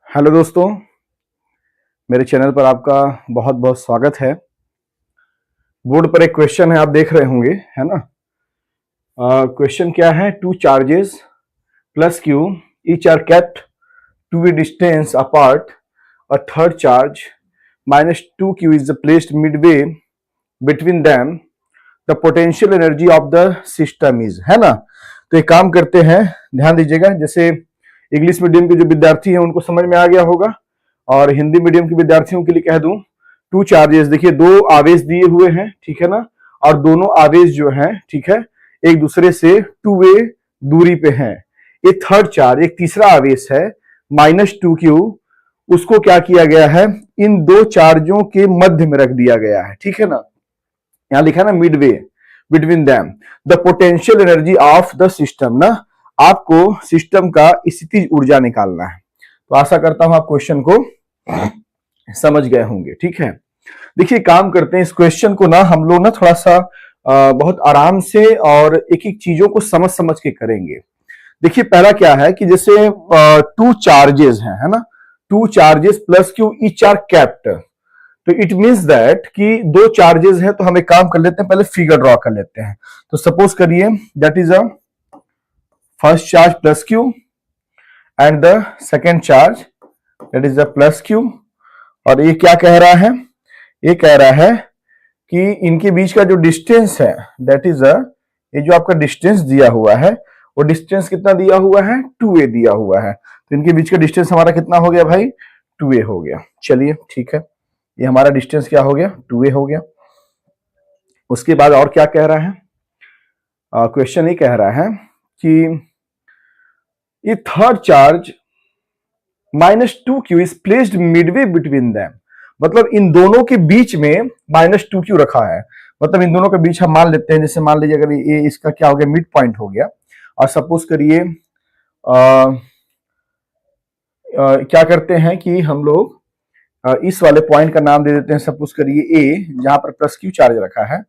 Hello दोस्तों, मेरे channel पर आपका बहुत बहुत स्वागत है। बोर्ड पर एक क्वेश्चन है, आप देख रहे होंगे, है ना। क्वेश्चन क्या है? Two charges plus q each are kept two a distance apart, a third charge minus two q is placed midway between them, the potential energy of the system is, है ना। तो एक काम करते हैं, ध्यान दीजिएगा। जैसे इंग्लिश मीडियम के जो विद्यार्थी हैं उनको समझ में आ गया होगा, और हिंदी मीडियम के विद्यार्थियों के लिए कह दूं, टू चार्जेस, देखिए दो आवेश दिए हुए हैं, ठीक है ना। और दोनों आवेश जो हैं, ठीक है, एक दूसरे से टू वे दूरी पे हैं। एक थर्ड चार्ज, एक तीसरा आवेश है माइनस टू क्यू, उसको क्या किया गया है, इन दो चार्जों के मध्य में रख दिया गया है, ठीक है ना। यहां लिखा है ना Midway between them, the potential energy of the system ना। आपको सिस्टम का स्थितिज ऊर्जा निकालना है। तो आशा करता हूं आप क्वेश्चन को समझ गए होंगे, ठीक है। देखिए काम करते हैं, इस क्वेश्चन को ना हम लोग ना थोड़ा सा बहुत आराम से और एक एक चीजों को समझ समझ के करेंगे। देखिए पहला क्या है कि जैसे टू चार्जेस हैं, है ना, two charges plus q each are kept. तो इट मींस दैट कि दो चार्जेस हैं, तो हम एक काम कर लेते हैं, पहले फिगर ड्रॉ कर लेते हैं। तो सपोज करिए that is a first charge plus Q and the second charge that is the plus Q. और ये क्या कह रहा है? ये कह रहा है कि इनके बीच का जो डिस्टेंस है दैट इज अ, ये जो आपका डिस्टेंस दिया हुआ है वो डिस्टेंस कितना दिया हुआ है? 2a दिया हुआ है। तो इनके बीच का डिस्टेंस हमारा कितना हो गया भाई? 2a हो गया। चलिए ठीक है, ये हमारा डिस्टेंस क्या हो गया? 2a हो गया। उसके बाद और क्या कह रहा है? क्वेश्चन ये कह रहा है कि ये third charge minus two q is placed midway between them, मतलब इन दोनों के बीच में माइनस टू क्यू रखा है। मतलब इन दोनों के बीच हम मान लेते हैं, जैसे मान लीजिए अगर ये इसका क्या हो गया, मिड पॉइंट हो गया। और सपोज करिए क्या करते हैं कि हम लोग इस वाले पॉइंट का नाम दे देते हैं, सपोज करिए ए, जहां पर प्लस क्यू चार्ज रखा है।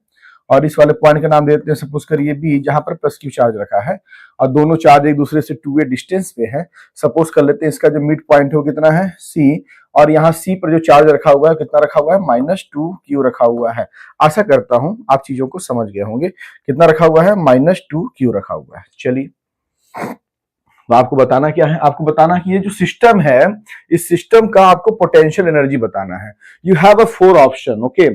और इस वाले पॉइंट का नाम दे देते हैं, सपोज करिए बी, जहां पर प्लस क्यू चार्ज रखा है। और दोनों चार्ज एक दूसरे से 2a डिस्टेंस पे है। सपोज कर लेते हैं इसका जो मिड पॉइंट हो कितना है? सी। और यहाँ सी पर जो चार्ज रखा हुआ है कितना रखा हुआ है? माइनस टू क्यू रखा हुआ है। आशा करता हूं आप चीजों को समझ गए होंगे। कितना रखा हुआ है? माइनस टू क्यू रखा हुआ है। चलिए, तो आपको बताना क्या है? आपको बताना कि ये जो सिस्टम है, इस सिस्टम का आपको पोटेंशियल एनर्जी बताना है। You have a four option, okay,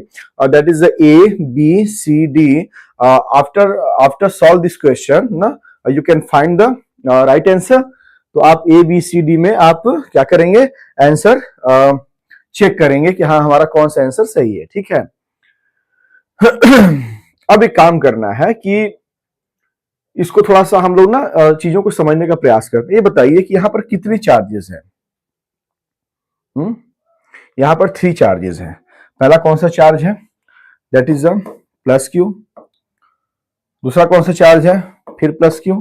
that is A B C D. After solve this question ना, you can find the right answer. तो आप ए बी सी डी में आप क्या करेंगे? आंसर चेक करेंगे कि हाँ हमारा कौन सा आंसर सही है, ठीक है। अब एक काम करना है कि इसको थोड़ा सा हम लोग ना चीजों को समझने का प्रयास करते हैं। ये बताइए कि यहां पर कितनी चार्जेस हैं? यहां पर 3 चार्जेस हैं। पहला कौन सा चार्ज है? That is a plus Q. दूसरा कौन सा चार्ज है? फिर प्लस क्यू।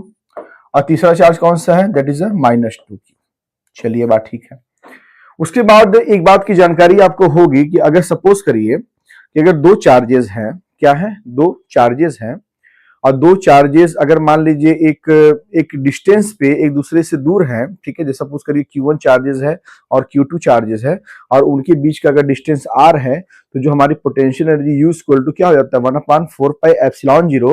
और तीसरा चार्ज कौन सा है? That is a minus two Q. चलिए बात ठीक है। उसके बाद एक बात की जानकारी आपको होगी कि अगर सपोज करिए कि अगर दो चार्जेस हैं, क्या है? दो चार्जेस हैं, और दो चार्जेस अगर मान लीजिए एक डिस्टेंस पे एक दूसरे से दूर हैं, ठीक है, जैसे सपोज करिए Q1 चार्जेस है और Q2 चार्जेस है, और उनके बीच का अगर डिस्टेंस R है, तो जो हमारी potential energy U equal to क्या हो जाता है? 1/4 पाई एप्सिलॉन 0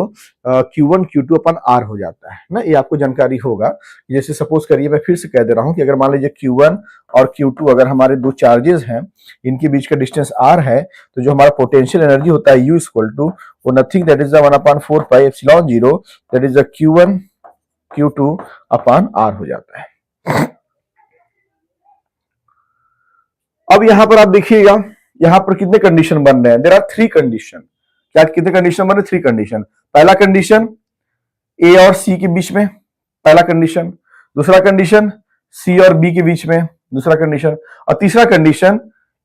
Q1 Q2 अपन R हो जाता है ना। ये आपको जानकारी होगा। जैसे सपोज करिए, मैं फिर से कह दे रहा हूँ कि अगर मान लीजिए Q1 और Q2 अगर हमारे दो चार्जेस हैं, इनके बीच का डिस्टेंस R है, तो जो हमारा पोटेंशियल एनर्जी होता है U इक्वल टू वो nothing that is 1/4 pi epsilon 0 that is Q1 Q2 upon R हो जाता है। अब यहां पर आप देखिएगा, यहां पर कितने कंडीशन बन रहे हैं? There are 3 condition. क्या कितने कंडीशन बन रहे? 3 कंडीशन। पहला कंडीशन ए और सी के बीच में, पहला कंडीशन। दूसरा कंडीशन सी और बी के बीच में, दूसरा कंडीशन। और तीसरा कंडीशन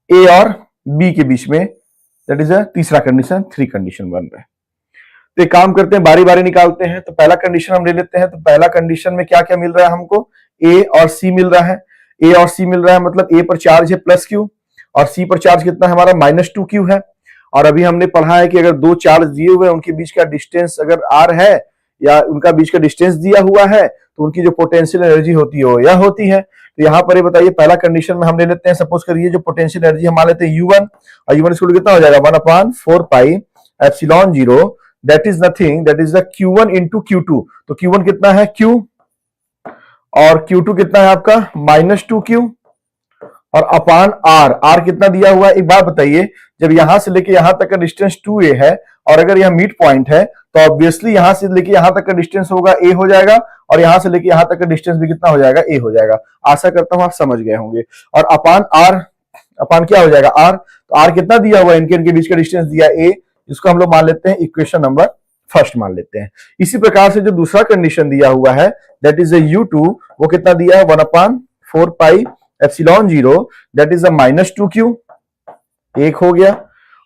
ए और बी के बीच में, दैट इज तीसरा कंडीशन। 3 कंडीशन बन रहे हैं। तो एक काम करते हैं, बारी बारी निकालते हैं। तो पहला कंडीशन हम ले लेते हैं। तो पहला कंडीशन में क्या क्या मिल रहा है हमको? ए और सी मिल रहा है। ए और सी मिल रहा है, मतलब ए पर चार्ज है प्लस क्यू और सी पर चार्ज कितना है हमारा? माइनस टू क्यू है। और अभी हमने पढ़ा है कि अगर दो चार्ज दिए हुए हैं, उनके बीच का डिस्टेंस अगर आर है या उनका बीच का डिस्टेंस दिया हुआ है, तो उनकी जो पोटेंशियल एनर्जी होती है वो यह होती है। तो यहाँ पर ये बताइए, पहला कंडीशन में हम ले लेते हैं, सपोज करिए जो पोटेंशियल एनर्जी हम मान लेते हैं U1, और U1 इक्वल कितना हो जाएगा 1/4 pi epsilon 0, that is nothing, that is the Q1 into Q2। तो Q1 कितना है Q, और Q2 कितना है आपका -2Q, और अपान R कितना दिया हुआ है। एक बात बताइए, जब यहां से लेके यहां तक का डिस्टेंस 2a है, और अगर यह मिड पॉइंट है, तो ऑब्वियसली यहां से लेके यहां तक का डिस्टेंस होगा a हो जाएगा, और यहां से लेके यहां तक का डिस्टेंस भी कितना हो जाएगा, a हो जाएगा। आशा करता हूं आप समझ गए होंगे। और अपान R, अपान क्या हो जाएगा R, तो R कितना दिया हुआ है, इनके बीच का डिस्टेंस दिया a, इसको हम लोग मान लेते हैं इक्वेशन नंबर फर्स्ट मान लेते हैं। इसी प्रकार से जो दूसरा कंडीशन दिया हुआ है, दैट इज U2, वो कितना दिया है 1/4 pi epsilon 0, that is -2Q, एक हो गया,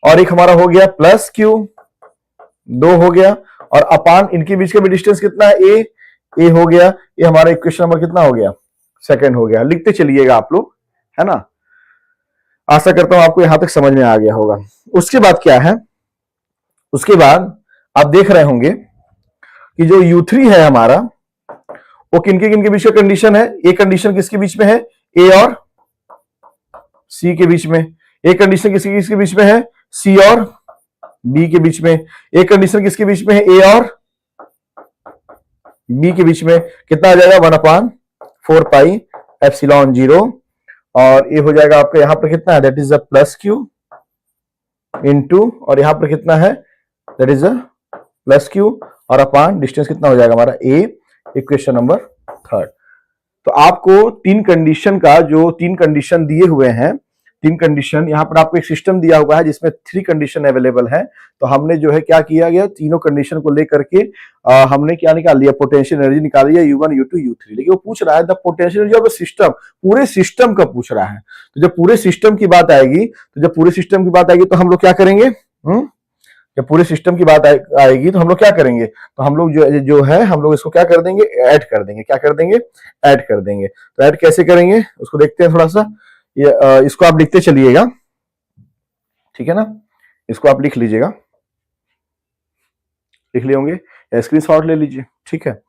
और एक हमारा हो गया +Q, दो हो गया, और अपान इनके बीच का भी डिस्टेंस कितना है a हो गया। ये हमारा इक्वेशन नंबर कितना हो गया, सेकंड हो गया। लिखते चलिएगा आप लोग, है ना। आशा करता हूं आपको यहां तक समझ में आ गया होगा। उसके बाद क्या है, उसके बाद आप देख रहे होंगे कि जो U3 है हमारा, वो किनके किनके बीच का कंडीशन है। एक कंडीशन किसके बीच में है, A और C के बीच में। एक कंडीशन किसके किसके बीच में है, C और B के बीच में। एक कंडीशन किसके बीच में है, A और B के बीच में। कितना आ जाएगा 1/4 पाई एप्सिलॉन 0, और ये हो जाएगा आपका यहां पर कितना है, दैट इज +Q इंटू, और यहां पर कितना है, दैट इज +Q, और अपान डिस्टेंस कितना हो जाएगा हमारा a, इक्वेशन नंबर थर्ड। तो आपको तीन कंडीशन का, जो तीन कंडीशन दिए हुए हैं, तीन कंडीशन यहाँ पर आपको एक सिस्टम दिया हुआ है जिसमें 3 कंडीशन अवेलेबल है। तो हमने जो है क्या किया गया, तीनों कंडीशन को लेकर के हमने क्या निकाल लिया, पोटेंशियल एनर्जी निकाल लिया U1, U2, U3। लेकिन वो पूछ रहा है the potential energy of the system, पूरे सिस्टम का पूछ रहा है। तो जब पूरे सिस्टम की बात आएगी, तो हम लोग क्या करेंगे, जब पूरे सिस्टम की बात आएगी तो हम लोग क्या करेंगे, तो हम लोग जो है हम लोग इसको क्या कर देंगे, ऐड कर देंगे। क्या कर देंगे, ऐड कर देंगे। तो ऐड कैसे करेंगे उसको देखते हैं थोड़ा सा। इसको आप लिखते चलिएगा, ठीक है ना, इसको आप लिख लीजिएगा, लिख लिए होंगे, स्क्रीनशॉट ले लीजिए, ठीक है।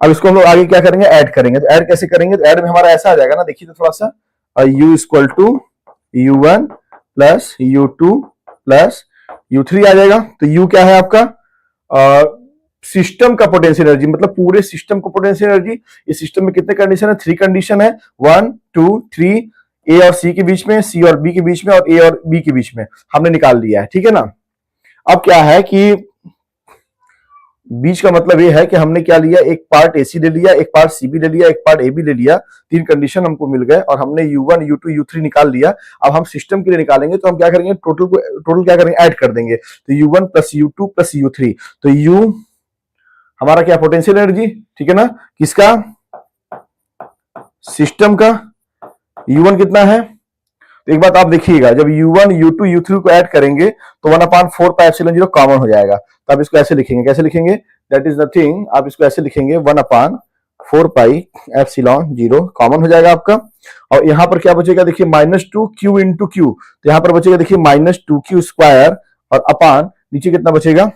अब इसको हम लोग आगे क्या करेंगे, ऐड करेंगे। तो ऐड कैसे करेंगे, तो ऐड में हमारा ऐसा आ जाएगा ना, देखिए तो थोड़ा सा, U equal to U1 plus U2 plus U3 आ जाएगा। तो U क्या है आपका, सिस्टम का पोटेंशियल एनर्जी, मतलब पूरे सिस्टम को पोटेंशियल एनर्जी। इस सिस्टम में कितने कंडीशन है, 3 कंडीशन है, 1 2 3, A और C के बीच में, C और B के बीच में, और A और B के बीच में हमने निकाल लिया है, ठीक है ना। अब क्या है कि बीच का मतलब ये है कि हमने क्या लिया, एक पार्ट AC ले लिया, एक पार्ट CB ले लिया, एक पार्ट AB ले लिया। 3 कंडीशन हमको मिल गए, और हमने U1 U2 U3 निकाल लिया। अब हम सिस्टम के लिए निकालेंगे, तो हम क्या करेंगे, टोटल क्या करेंगे, ऐड कर देंगे। तो U1 plus U2 plus U3, तो U हमारा क्या, पोटेंशियल एनर्जी, ठीक है ना, किसका, सिस्टम का। U1 कितना है, तो एक बात आप देखिएगा, जब U1 U2 U3 को ऐड करेंगे तो 1/4 पाई एप्सिलॉन 0 कॉमन हो जाएगा। तो आप इसको ऐसे लिखेंगे, कैसे लिखेंगे, दैट इज नथिंग, आप इसको ऐसे लिखेंगे 1/4 पाई एप्सिलॉन 0 कॉमन हो जाएगा आपका। और यहां पर क्या बचेगा, देखिए -2Q इंटू Q, तो यहां पर बचेगा देखिए -2Q स्क्वायर, और अपान नीचे कितना बचेगा,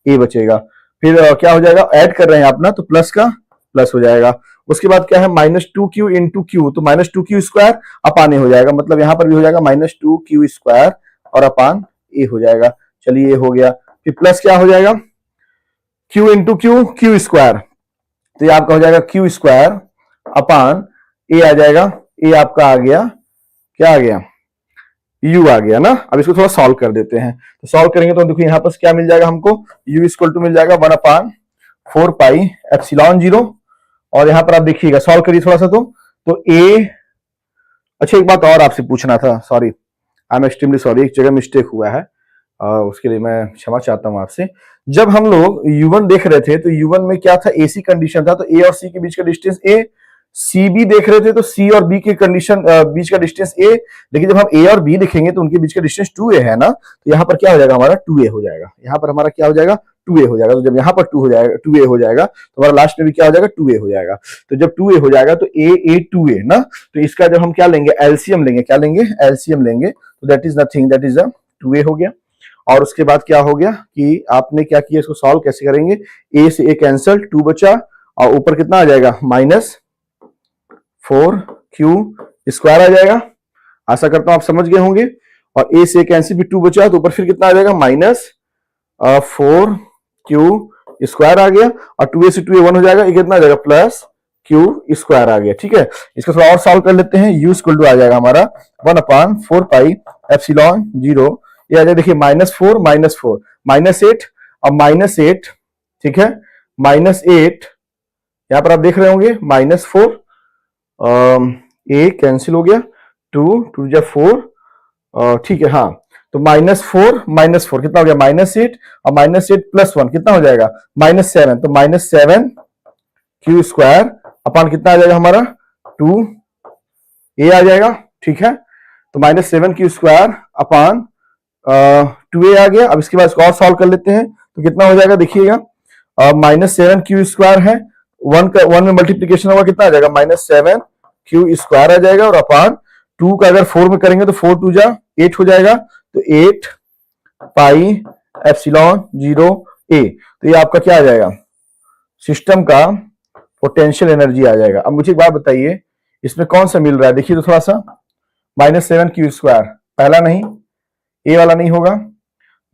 A बचेगा। फिर क्या हो जाएगा, ऐड कर रहे हैं आप ना, तो प्लस का प्लस हो जाएगा। उसके बाद क्या है, -2Q इंटू Q, तो -2Q स्क्वायर अपान A हो जाएगा, मतलब यहां पर भी हो जाएगा -2Q स्क्वायर, और अपान A हो जाएगा। चलिए ये हो गया। फिर प्लस क्या हो जाएगा, Q इंटू Q स्क्वायर, तो ये आपका हो जाएगा Q स्क्वायर अपान A आ जाएगा। A आपका आ गया, क्या आ गया, U आ गया ना। अब इसको थोड़ा सॉल्व कर देते हैं। तो सॉल्व करेंगे तो देखिए यहाँ पर क्या मिल जाएगा हमको, U इक्वल टू मिल जाएगा 1/4 पाई एप्सिलॉन 0, और यहां पर आप देखिएगा, सॉल्व करिए थोड़ा सा। तो A, अच्छा एक बात और आपसे पूछना था, sorry, I am extremely sorry, एक जगह मिस्टेक हुआ है, उसके लिए मैं क्षमा चाहता हूं आपसे। जब हम लोग U1 देख रहे थे, तो U1 में क्या था, AC कंडीशन था, तो A और C के बीच का डिस्टेंस A। CB देख रहे थे, तो C और B के कंडीशन बीच का डिस्टेंस A। लेकिन जब हम A और B लिखेंगे तो उनके बीच का डिस्टेंस 2A है ना, तो यहाँ पर क्या हो जाएगा, हमारा 2A हो जाएगा। यहाँ पर हमारा क्या हो जाएगा, 2A हो जाएगा। तो जब यहाँ पर 2A हो जाएगा, तो हमारा लास्ट में भी क्या हो जाएगा, 2A हो जाएगा। तो जब 2A हो जाएगा तो A 2A ना, तो इसका जब हम क्या लेंगे, एलसीएम लेंगे, क्या लेंगे, एलसीएम लेंगे। तो that is nothing, that is 2A हो गया। और उसके बाद क्या हो गया कि आपने क्या किया, इसको सॉल्व कैसे करेंगे, A से A कैंसल, 2 बचा, और ऊपर कितना आ जाएगा, 4q² आ जाएगा। आशा करता हूं आप समझ गए होंगे। और a से कैंसिल भी 2 बचा तो ऊपर फिर कितना आ जाएगा -4q² आ गया और 2a से 2a 1 हो जाएगा, ये कितना आ जाएगा +q² आ गया। ठीक है, इसको थोड़ा और सॉल्व कर लेते हैं। u = आ जाएगा हमारा 1/4πε0, ये आ जाएगा देखिए -4 -4 -8 और -8, ठीक है, -8 यहां पर आप देख रहे होंगे -4, a कैंसिल हो गया, 2 2 जा 4, ठीक है, हाँ, तो -4 -4 कितना हो गया -8 और -8 + 1 कितना हो जाएगा -7, तो -7q² अपान कितना आ जाएगा हमारा 2a आ जाएगा। ठीक है, तो -7q² अपान 2a आ गया। अब इसके बाद इसको और सॉल्व कर लेते हैं तो कितना हो जाएगा देखिएगा, -7q² है, 1 में मल्टीप्लीकेशन होगा कितना आ जाएगा -7q² आ जाएगा और अपान 2 का अगर 4 में करेंगे तो 4 2 जा 8 हो जाएगा, तो 8πε0a। तो ये आपका क्या आ जाएगा, सिस्टम का पोटेंशियल एनर्जी आ जाएगा। अब मुझे एक बात बताइए, इसमें कौन सा मिल रहा है, देखिए तो थोड़ा सा, -7q², पहला नहीं, ए वाला नहीं होगा,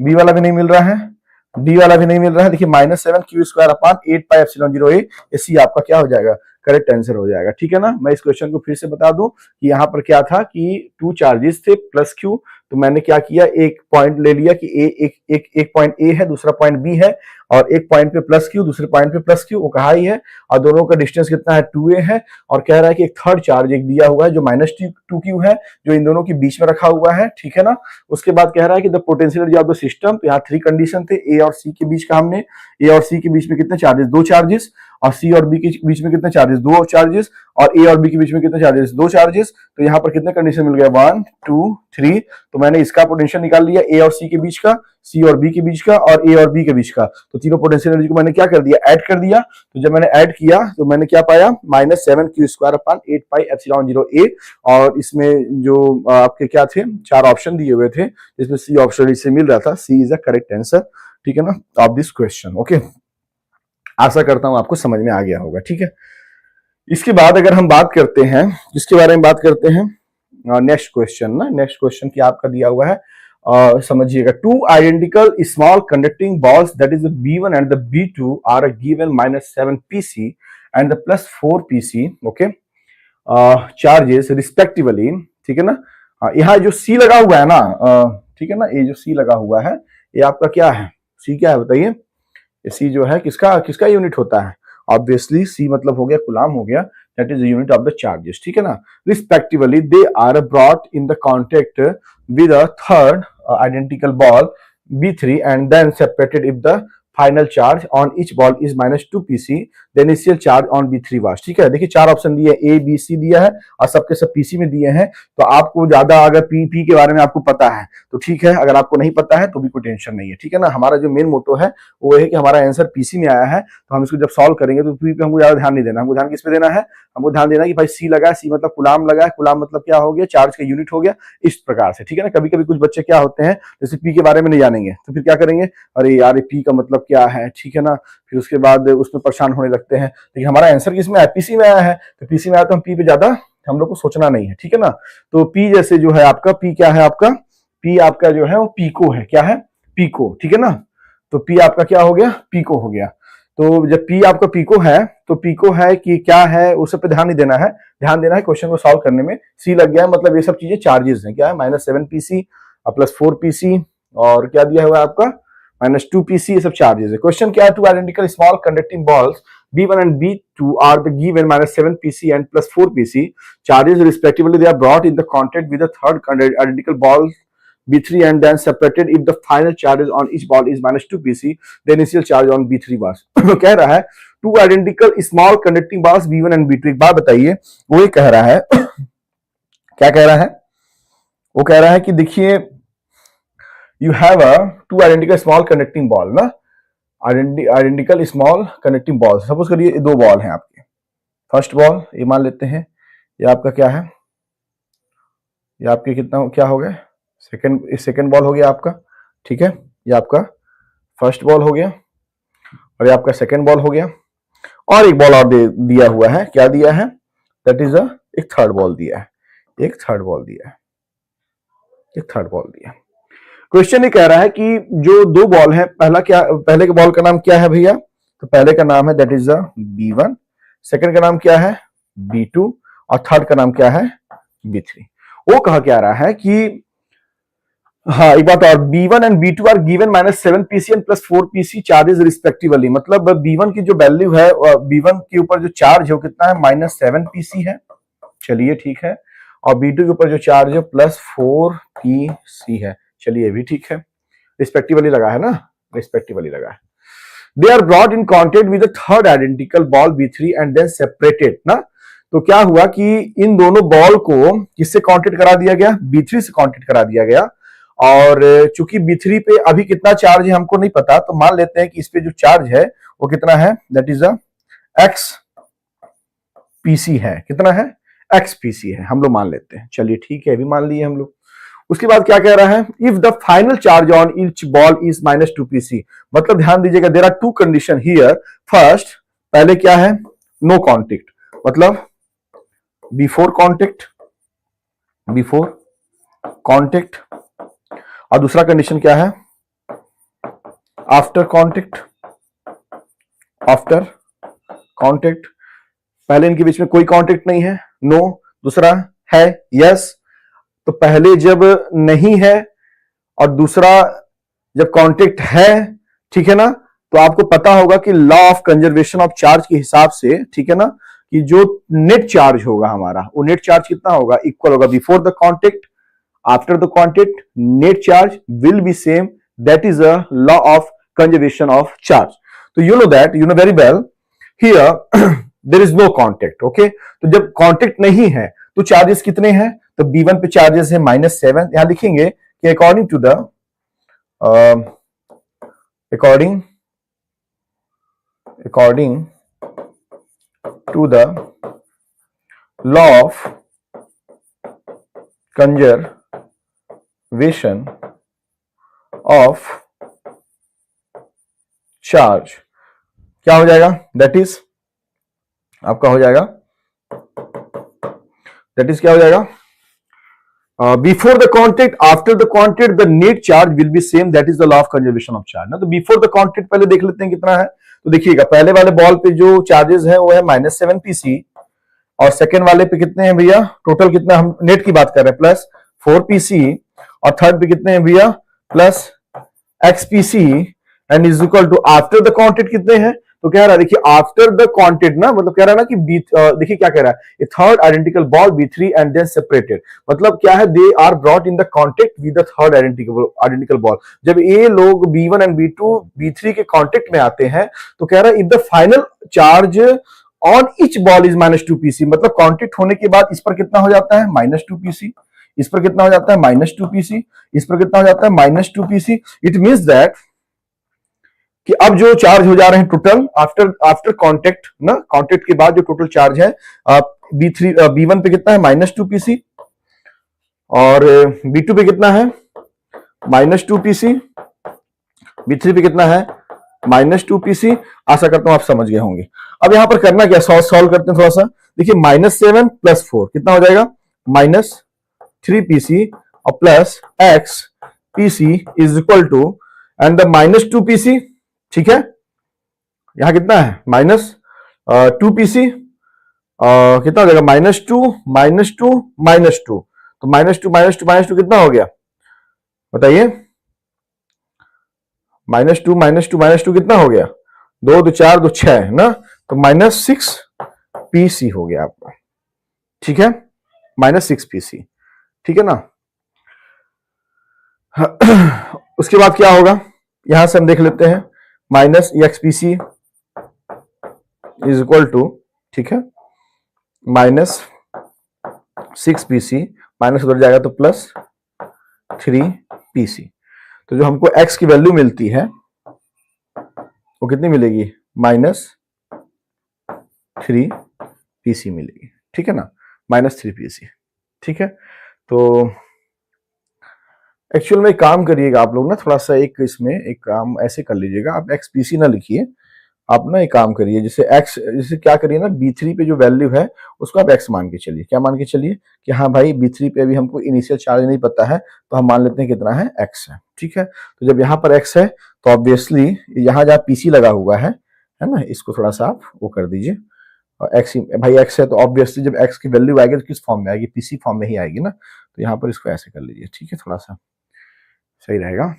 बी वाला भी नहीं मिल रहा है, डी वाला भी नहीं मिल रहा है। देखिए -7q² अपान 8πε0a, सी आपका क्या हो जाएगा, करेक्ट आंसर हो जाएगा। ठीक है ना, मैं इस क्वेश्चन को फिर से बता दूं कि यहाँ पर क्या था कि 2 चार्जेस थे प्लस q, तो मैंने क्या किया, एक पॉइंट ले लिया कि एक पॉइंट ए है, दूसरा पॉइंट बी है, और एक पॉइंट पे प्लस q, दूसरे पॉइंट पे प्लस q, वो कहा ही है, और दोनों का डिस्टेंस कितना है 2a है, और कह रहा है कि एक थर्ड चार्ज एक दिया हुआ है जो -2q है, जो इन दोनों के बीच में रखा हुआ है। ठीक है ना, उसके बाद कह रहा है कि the potential energy of the system, तो यहाँ 3 कंडीशन थे, ए और सी के बीच का, हमने ए और सी के बीच में कितने चार्जेस, 2 चार्जेस, और सी और बी के बीच में कितने चार्जेस, 2 चार्जेस, और ए और बी के बीच में कितने चार्जेस, 2 चार्जेस। तो यहाँ पर कितने कंडीशन मिल गया, 1 2 3, तो मैंने इसका पोटेंशियल निकाल लिया, ए और सी के बीच का, सी और बी के बीच का, और ए और बी के बीच का, तो तीनों पोटेंशियल एनर्जी को मैंने क्या कर दिया, ऐड कर दिया। तो जब मैंने ऐड किया तो मैंने क्या पाया, -7q² अपान 8πε0a, और इसमें जो आपके क्या थे, 4 ऑप्शन दिए हुए थे, इसमें सी ऑप्शन इससे मिल रहा था, सी इज द करेक्ट आंसर। ठीक है ना, ऑफ दिस क्वेश्चन। ओके, आशा करता हूं आपको समझ में आ गया होगा। ठीक है, इसके बाद अगर हम बात करते हैं, किसके बारे में बात करते हैं, नेक्स्ट क्वेश्चन ना, नेक्स्ट क्वेश्चन की आपका दिया हुआ है, समझिएगा, 2 identical small conducting balls that is the B1 and the B2 are given -7 pc and the +4 pc, okay, charges respectively. ठीक है ना, यहाँ जो C लगा हुआ है ना, ठीक है ना, ये जो C लगा हुआ है, ये आपका क्या है, C क्या है बताइए, C जो है किसका किसका यूनिट होता है, ऑब्वियसली C मतलब हो गया कूलम हो गया, that is the unit of the charges. ठीक है ना, respectively they are brought in the contact with a third identical ball B3 and then separated if the final charge on each ball is -2 pc, the initial charge on B3 was। ठीक है, देखिए 4 option दिए, A B C दिया है और सबके सब PC में दिए हैं, तो आपको ज्यादा अगर P के बारे में आपको पता है तो ठीक है, अगर आपको नहीं पता है तो भी कोई टेंशन नहीं है। ठीक है ना, हमारा जो मेन मोटो है वो है कि हमारा आंसर PC में आया है, तो हम इसको जब सॉल्व करेंगे तो P पे हमको ज्यादा ध्यान नहीं देना, हमको ध्यान किस पे देना है, हमको ध्यान देना कि भाई C लगा है, C मतलब कूलम लगा है, कूलम मतलब क्या हो गया, चार्ज का यूनिट हो गया, इस प्रकार से। ठीक है ना, कभी कभी कुछ बच्चे क्या होते हैं, जैसे P के बारे में नहीं जानेंगे तो फिर क्या करेंगे, अरे यार P का मतलब क्या है, ठीक है ना, फिर उसके बाद उसमें परेशान होने लगते हैं। लेकिन हमारा आंसर किसमें आया, PC में आया है, तो PC में आया तो हम P पे ज्यादा हम लोग को सोचना नहीं है। ठीक है ना, तो P जैसे जो है आपका, P क्या है आपका, P आपका जो है वो पीको है, क्या है, पीको। ठीक है ना, तो P आपका क्या हो गया, पीको हो गया। तो जब P आपका पीको है तो पीको है कि क्या है, उस पे ध्यान नहीं देना है, ध्यान देना है क्वेश्चन को सॉल्व करने में। C लग गया है मतलब ये सब चीजें चार्जेस हैं, क्या है, -7 pc +4 pc और क्या दिया हुआ है आपका -2 pc, ये सब चार्जेस है। क्वेश्चन क्या है, 2 identical small conducting balls B1 and B2 are the given -7 pc and +4 pc charges respectively, they are brought in the contact with the third identical ball B3 and then separated if the final charges on each ball is -2 pc, the initial charge on B3 was। कह रहा है 2 identical small conducting balls B1 and B2, एक बात बताइए, वो ये कह रहा है क्या कह रहा है, वो कह रहा है कि देखिए you have a 2 identical small conducting ball ना, identical small connecting ball, suppose करिए 2 बॉल हैं आपके, फर्स्ट बॉल ये मान लेते हैं, ये आपका क्या है, ये आपके कितना क्या हो गया, सेकंड बॉल हो गया आपका। ठीक है, ये आपका फर्स्ट बॉल हो गया और ये आपका सेकंड बॉल हो गया, और एक बॉल और दिया हुआ है, क्या दिया है, दैट इज अ एक थर्ड बॉल दिया है, एक थर्ड बॉल दिया है, एक थर्ड बॉल दिया है। क्वेश्चन ये कह रहा है कि जो दो बॉल है, पहले के बॉल का नाम क्या है भैया? तो पहले का नाम है that is the B1, second का नाम क्या है B2, और थर्ड का नाम क्या है B3। वो कहा क्या रहा है कि हाँ एक बात और, B1 and B2 are given -7 PC and +4 PC charges respectively. मतलब B1 की जो वैल्यू है, B1 के ऊपर जो चार्ज है वो कितना है -7 PC है, चलिए ठीक है, और B2 के ऊपर जो चार्ज है +4 PC है, चलिए ये भी ठीक है, रिस्पेक्टिवली लगा है ना, रिस्पेक्टिवली लगा है। They are brought in contact with third identical ball B3 and then separated ना। तो क्या हुआ कि इन दोनों बॉल को किससे कॉन्टेक्ट करा दिया गया? B3 से कॉन्टेक्ट करा दिया गया। और चूंकि B3 पे अभी कितना चार्ज है हमको नहीं पता, तो मान लेते हैं कि इस पे जो चार्ज है वो कितना है, दैट इज X PC है। कितना है? X PC है, हम लोग मान लेते हैं, चलिए ठीक है, भी मान लिए हम लोग। उसके बाद क्या कह रहा है? If the final charge on each ball is -2 PC। मतलब ध्यान दीजिएगा, there are two condition here. First, पहले क्या है? नो कॉन्टेक्ट, मतलब बिफोर कॉन्टेक्ट, बिफोर कॉन्टेक्ट। और दूसरा कंडीशन क्या है? After contact, after contact. पहले इनके बीच में कोई कॉन्टेक्ट नहीं है, नो। दूसरा है यस। तो पहले जब नहीं है और दूसरा जब कॉन्टेक्ट है, ठीक है ना, तो आपको पता होगा कि law of conservation of charge के हिसाब से, ठीक है ना, कि जो नेट चार्ज होगा हमारा, वो नेट चार्ज कितना होगा? इक्वल होगा before the contact, after the contact, net charge will be same. That is a law of conservation of charge. तो you know that, you know very well, here there is no contact. Okay, तो जब contact नहीं है तो charges कितने हैं? तो B1 पे चार्जेस है -7। यहां लिखेंगे कि according to the according to the law of conservation of charge, क्या हो जाएगा? दैट इज आपका हो जाएगा, दैट इज क्या हो जाएगा? Before the contact, after the contact, the net charge will be same. That is the law of conservation of charge ना। तो बिफोर द कॉन्टेक्ट पहले देख लेते हैं कितना है। तो देखिएगा, पहले वाले बॉल पे जो चार्जेस है वो है -7 PC, और सेकेंड वाले पे कितने हैं भैया? टोटल कितना, हम नेट की बात कर रहे हैं, +4 PC, और थर्ड पे कितने हैं भैया? +X PC, and is equal to after the contact कितने हैं? तो कह रहा है, देखिए आफ्टर द कॉन्टेक्ट ना, मतलब कह रहा है ना कि देखिए क्या कह रहा है, third identical ball B3 and then separated. मतलब क्या है? They are brought in the contact with the third identical ball. जब ये लोग B1 एंड B2 B3 के कॉन्टेक्ट में आते हैं, तो कह रहा है if the final charge on each ball is -2 PC। मतलब कॉन्टेक्ट होने के बाद इस पर कितना हो जाता है? -2 PC। इस पर कितना हो जाता है? -2 PC। इस पर कितना हो जाता है? -2 PC। इट मींस दैट कि अब जो चार्ज हो जा रहे हैं टोटल आफ्टर कांटेक्ट ना, कांटेक्ट के बाद जो टोटल चार्ज है B1 पे कितना है? -2 PC, और B2 पे कितना है? -2 PC, B3 पे कितना है? -2 PC। आशा करता हूं आप समझ गए होंगे। अब यहां पर करना क्या, सॉल्व करते हैं थोड़ा सा। देखिए -7 + 4 कितना हो जाएगा? -3 PC और +X PC is equal to, and the -2 PC, ठीक है, यहां कितना है? -2 PC, कितना हो जाएगा? -2 -2 -2। तो -2 -2 -2 कितना हो गया बताइए? -2 -2 -2 कितना हो गया? 2 2 4 2 6 ना, तो -6 PC हो गया आपका, ठीक है, -6 PC, ठीक है ना। उसके बाद क्या होगा, यहां से हम देख लेते हैं, -XPC इज इक्वल टू, ठीक है, -6 PC, माइनस उधर जाएगा तो +3 PC। तो जो हमको x की वैल्यू मिलती है वो कितनी मिलेगी? -3 PC मिलेगी, ठीक है ना, -3 PC, ठीक है। तो एक्चुअल में काम करिएगा आप लोग ना, थोड़ा सा एक इसमें एक काम ऐसे कर लीजिएगा, आप XPC ना लिखिए, आप ना एक काम करिए, जैसे x, जैसे क्या करिए ना, b3 पे जो वैल्यू है उसको आप x मान के चलिए। क्या मान के चलिए कि हाँ भाई b3 पे अभी हमको इनिशियल चार्ज नहीं पता है, तो हम मान लेते हैं कितना है, x है। ठीक है, तो जब यहाँ पर x है तो ऑब्वियसली यहाँ जहाँ pc लगा हुआ है ना, इसको थोड़ा सा आप वो कर दीजिए। और x भाई x है तो ऑब्वियसली जब x की वैल्यू आएगी तो किस फॉर्म में आएगी, पीसी फॉर्म में ही आएगी ना। तो यहाँ पर इसको ऐसे कर लीजिए, ठीक है, थोड़ा सा सही रहेगा।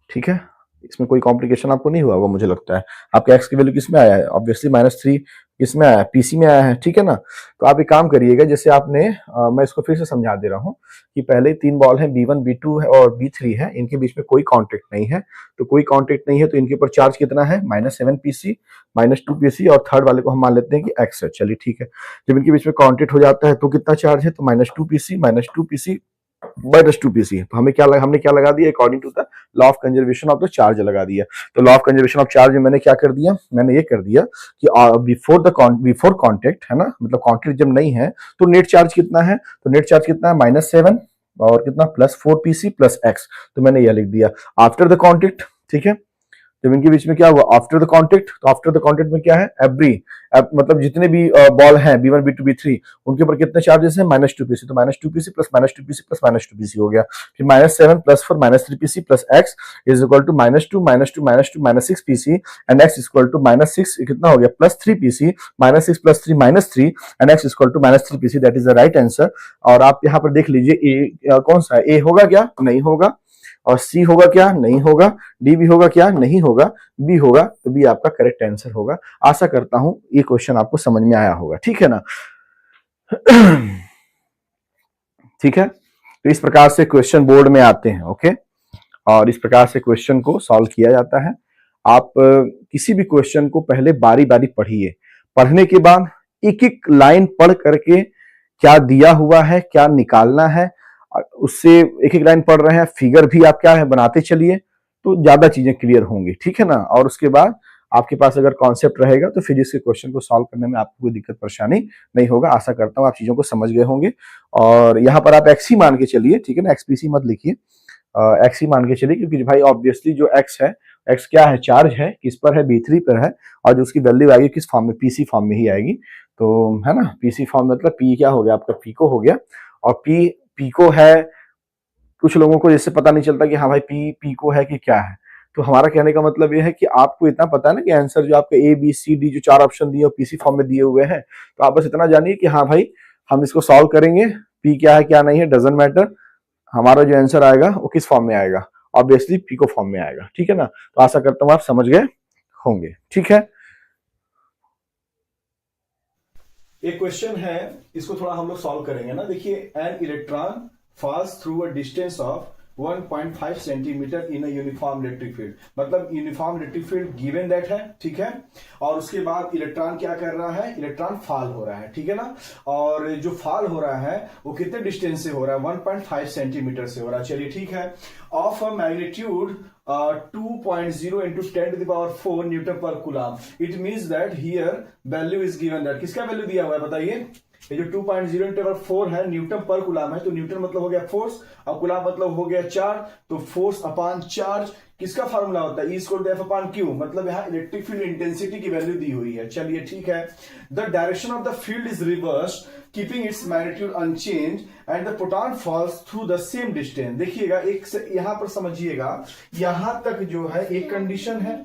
ठीक है, इसमें कोई कॉम्प्लिकेशन आपको नहीं हुआ होगा मुझे लगता है। आपका x की वैल्यू किस में आया है, ऑब्वियसली -3 किस में आया है, पीसी में आया है। ठीक है ना, तो आप एक काम करिएगा, जैसे आपने मैं इसको फिर से समझा दे रहा हूँ कि पहले 3 बॉल हैं, B1 B2 है और B3 है, इनके बीच में कोई कांटेक्ट नहीं है। तो कोई कांटेक्ट नहीं है तो इनके ऊपर चार्ज कितना है, -7 पीसी, -2 पीसी, और थर्ड वाले को हम मान लेते हैं कि x है। चलिए ठीक है, जब इनके बीच में कांटेक्ट हो जाता है तो कितना चार्ज है, तो -2 पीसी, -2 पीसी, -2 पीसी। तो हमने क्या लगा दिया, according to the law of conservation of the charge लगा दिया। तो law of conservation of charge में मैंने क्या कर दिया, मैंने ये कर दिया कि बिफोर कांटेक्ट है ना, मतलब कांटेक्ट जब नहीं है तो नेट चार्ज कितना है, तो नेट चार्ज कितना है, -7 और कितना +4 पीसी प्लस x। तो मैंने ये लिख दिया आफ्टर द कांटेक्ट। ठीक है, जब इनके बीच में क्या हुआ, आफ्टर द कांटेक्ट, तो आफ्टर द कांटेक्ट में क्या है, मतलब जितने भी बॉल हैं B1 B2 B3 उनके ऊपर कितने चार्जेस हैं, -2 पीसी। तो -2 PC plus -2 PC plus -2 PC हो गया। फिर -7 + 4 -3 PC plus x is equal to -2 -2 -2 -6 PC and x equal to -6 कितना हो गया, +3 PC, -6 + 3 -3 and x equal to -3 PC. That is the right answer. और आप यहाँ पर देख लीजिए ए कौन सा है, ए होगा क्या, नहीं होगा, और सी होगा क्या, नहीं होगा, डी भी होगा क्या, नहीं होगा, बी होगा, तो बी आपका करेक्ट आंसर होगा। आशा करता हूं ये क्वेश्चन आपको समझ में आया होगा। ठीक है ना। ठीक है, तो इस प्रकार से क्वेश्चन बोर्ड में आते हैं। ओके, और इस प्रकार से क्वेश्चन को सॉल्व किया जाता है। आप किसी भी क्वेश्चन को पहले बारी बारी पढ़िए, पढ़ने के बाद एक एक लाइन पढ़ करके क्या दिया हुआ है, क्या निकालना है, उससे एक एक लाइन पढ़ रहे हैं, फिगर भी आप क्या है बनाते चलिए, तो ज्यादा चीजें क्लियर होंगी। ठीक है ना, और उसके बाद आपके पास अगर कॉन्सेप्ट रहेगा तो फिजिक्स के क्वेश्चन को सॉल्व करने में आपको कोई दिक्कत परेशानी नहीं होगा। आशा करता हूं आप चीजों को समझ गए होंगे। और यहाँ पर आप एक्स ही मान के चलिए, ठीक है ना, एक्सपीसी मत लिखिए, एक्स ही मान के चलिए, क्योंकि भाई ऑब्वियसली जो एक्स है, एक्स क्या है, चार्ज है, किस पर है, B3 पर है, और जो उसकी वैल्यू आएगी किस फॉर्म में, पीसी फॉर्म में ही आएगी। तो है ना, पीसी फॉर्म मतलब पी क्या हो गया आपका, पीको हो गया, और पीको है। कुछ लोगों को जैसे पता नहीं चलता कि हाँ भाई पीको है कि क्या है। तो हमारा कहने का मतलब ये है कि आपको इतना पता है ना कि आंसर जो आपके ए बी सी डी जो 4 ऑप्शन दिए पीसी फॉर्म में दिए हुए हैं, तो आप बस इतना जानिए कि हाँ भाई हम इसको सॉल्व करेंगे, पी क्या है क्या नहीं है डजंट मैटर, हमारा जो आंसर आएगा वो किस फॉर्म में आएगा, ऑब्वियसली पीको फॉर्म में आएगा। ठीक है ना, तो आशा करता हूँ आप समझ गए होंगे। ठीक है, एक क्वेश्चन है, इसको थोड़ा हम लोग सॉल्व करेंगे ना। देखिए, an electron falls through a distance of 1.5 centimetre in uniform electric field, मतलब uniform electric field given that है। ठीक है, और उसके बाद इलेक्ट्रॉन क्या कर रहा है, इलेक्ट्रॉन फॉल हो रहा है। ठीक है ना, और जो फॉल हो रहा है वो कितने डिस्टेंस से हो रहा है, 1.5 सेंटीमीटर से हो रहा है। चलिए ठीक है, of a magnitude 2.0 into 10⁴ newton per coulomb, it means that here value is given that, किसका वैल्यू दिया हुआ है बताइए, ये जो 2.0 × 4 है न्यूटन पर कूलम है, तो न्यूटन मतलब हो गया फोर्स और कूलम मतलब हो गया चार्ज, तो फोर्स अपॉन चार्ज किसका फार्मूला होता है, E=F/Q, मतलब यहाँ इलेक्ट्रिक फील्ड इंटेंसिटी की वैल्यू दी हुई है। चलिए ठीक है, the direction of the field is reverse keeping its magnitude unchange and the photon falls through the same distance. देखिएगा, एक से यहां पर समझिएगा, यहां तक जो है एक कंडीशन है,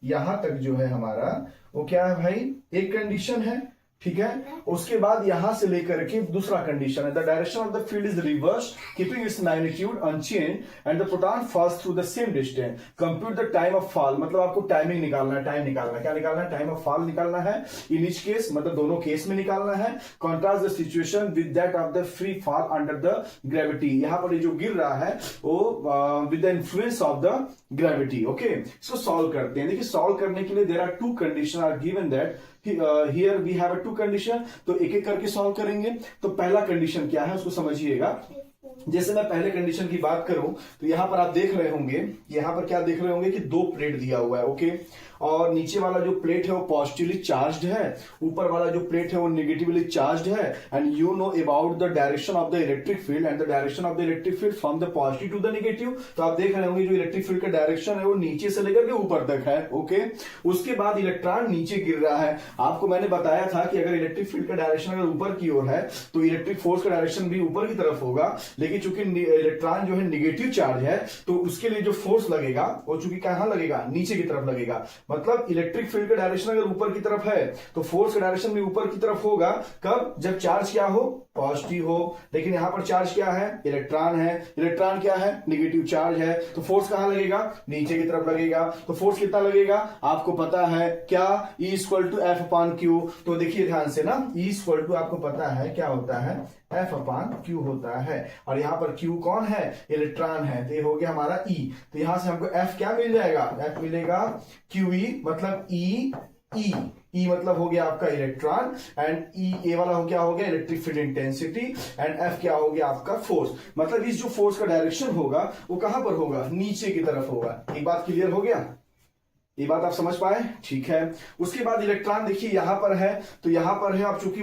यहां तक जो है हमारा वो क्या है भाई, एक कंडीशन है। ठीक है, उसके बाद यहां से लेकर के दूसरा कंडीशन है, the direction of the field is reverse keeping its magnitude unchange and the photon falls through the same distance, compute the time of fall, मतलब आपको टाइमिंग निकालना है, टाइम निकालना है, क्या निकालना है, टाइम ऑफ फॉल निकालना है इन ईच केस, मतलब दोनों केस में निकालना है। Contrast the situation with that of the free fall under the gravity, यहां पर जो गिर रहा है वो with the influence of the gravity. Okay, इसको सॉल्व करते हैं। देखिए, सॉल्व करने के लिए there are 2 condition are given that, here we have 2 condition, तो एक एक करके सॉल्व करेंगे। तो पहला कंडीशन क्या है उसको समझिएगा। जैसे मैं पहले कंडीशन की बात करूं तो यहां पर आप देख रहे होंगे, यहां पर क्या देख रहे होंगे कि 2 प्लेट दिया हुआ है। ओके, और नीचे वाला जो प्लेट है वो पॉजिटिवली चार्ज्ड है, ऊपर वाला जो प्लेट है वो नेगेटिवली चार्ज्ड है, and you know about the direction of the electric field and the direction of the electric field from the positive to the negative. तो आप देख रहे होंगे जो इलेक्ट्रिक फील्ड का डायरेक्शन है वो नीचे से लेकर के ऊपर तक है। ओके, उसके बाद इलेक्ट्रॉन नीचे गिर रहा है। आपको मैंने बताया था कि अगर इलेक्ट्रिक फील्ड का डायरेक्शन अगर ऊपर की ओर है तो इलेक्ट्रिक फोर्स का डायरेक्शन भी ऊपर की तरफ होगा, लेकिन चूंकि इलेक्ट्रॉन जो है निगेटिव चार्ज है तो उसके लिए जो फोर्स लगेगा वो चूंकि कहां लगेगा, नीचे की तरफ लगेगा। मतलब इलेक्ट्रिक फील्ड का डायरेक्शन अगर ऊपर की तरफ है तो फोर्स का डायरेक्शन भी ऊपर की तरफ होगा। कब? जब चार्ज क्या हो, पॉजिटिव हो। लेकिन यहां पर चार्ज क्या है, इलेक्ट्रॉन है। इलेक्ट्रॉन क्या है, निगेटिव चार्ज है, तो फोर्स कहां लगेगा, नीचे की तरफ लगेगा। तो फोर्स कितना लगेगा आपको पता है क्या, E equal to F upon q. तो देखिए ध्यान से ना, E इक्वल टू आपको पता है क्या होता है, एफ अपॉन क्यू होता है, और यहां पर क्यू कौन है, इलेक्ट्रॉन है, तो ये हो गया हमारा E। तो यहां से हमको एफ क्या मिल जाएगा, एफ मिलेगा QE, मतलब E मतलब हो गया आपका इलेक्ट्रॉन, एंड ए वाला हो क्या हो गया, electric field intensity, and F क्या हो गया आपका फोर्स। मतलब इस जो फोर्स का डायरेक्शन होगा वो कहां पर होगा, नीचे की तरफ होगा। एक बात क्लियर हो गया, ये बात आप समझ पाए, ठीक है। उसके बाद इलेक्ट्रॉन देखिए यहां पर है, तो यहां पर है, अब चूंकि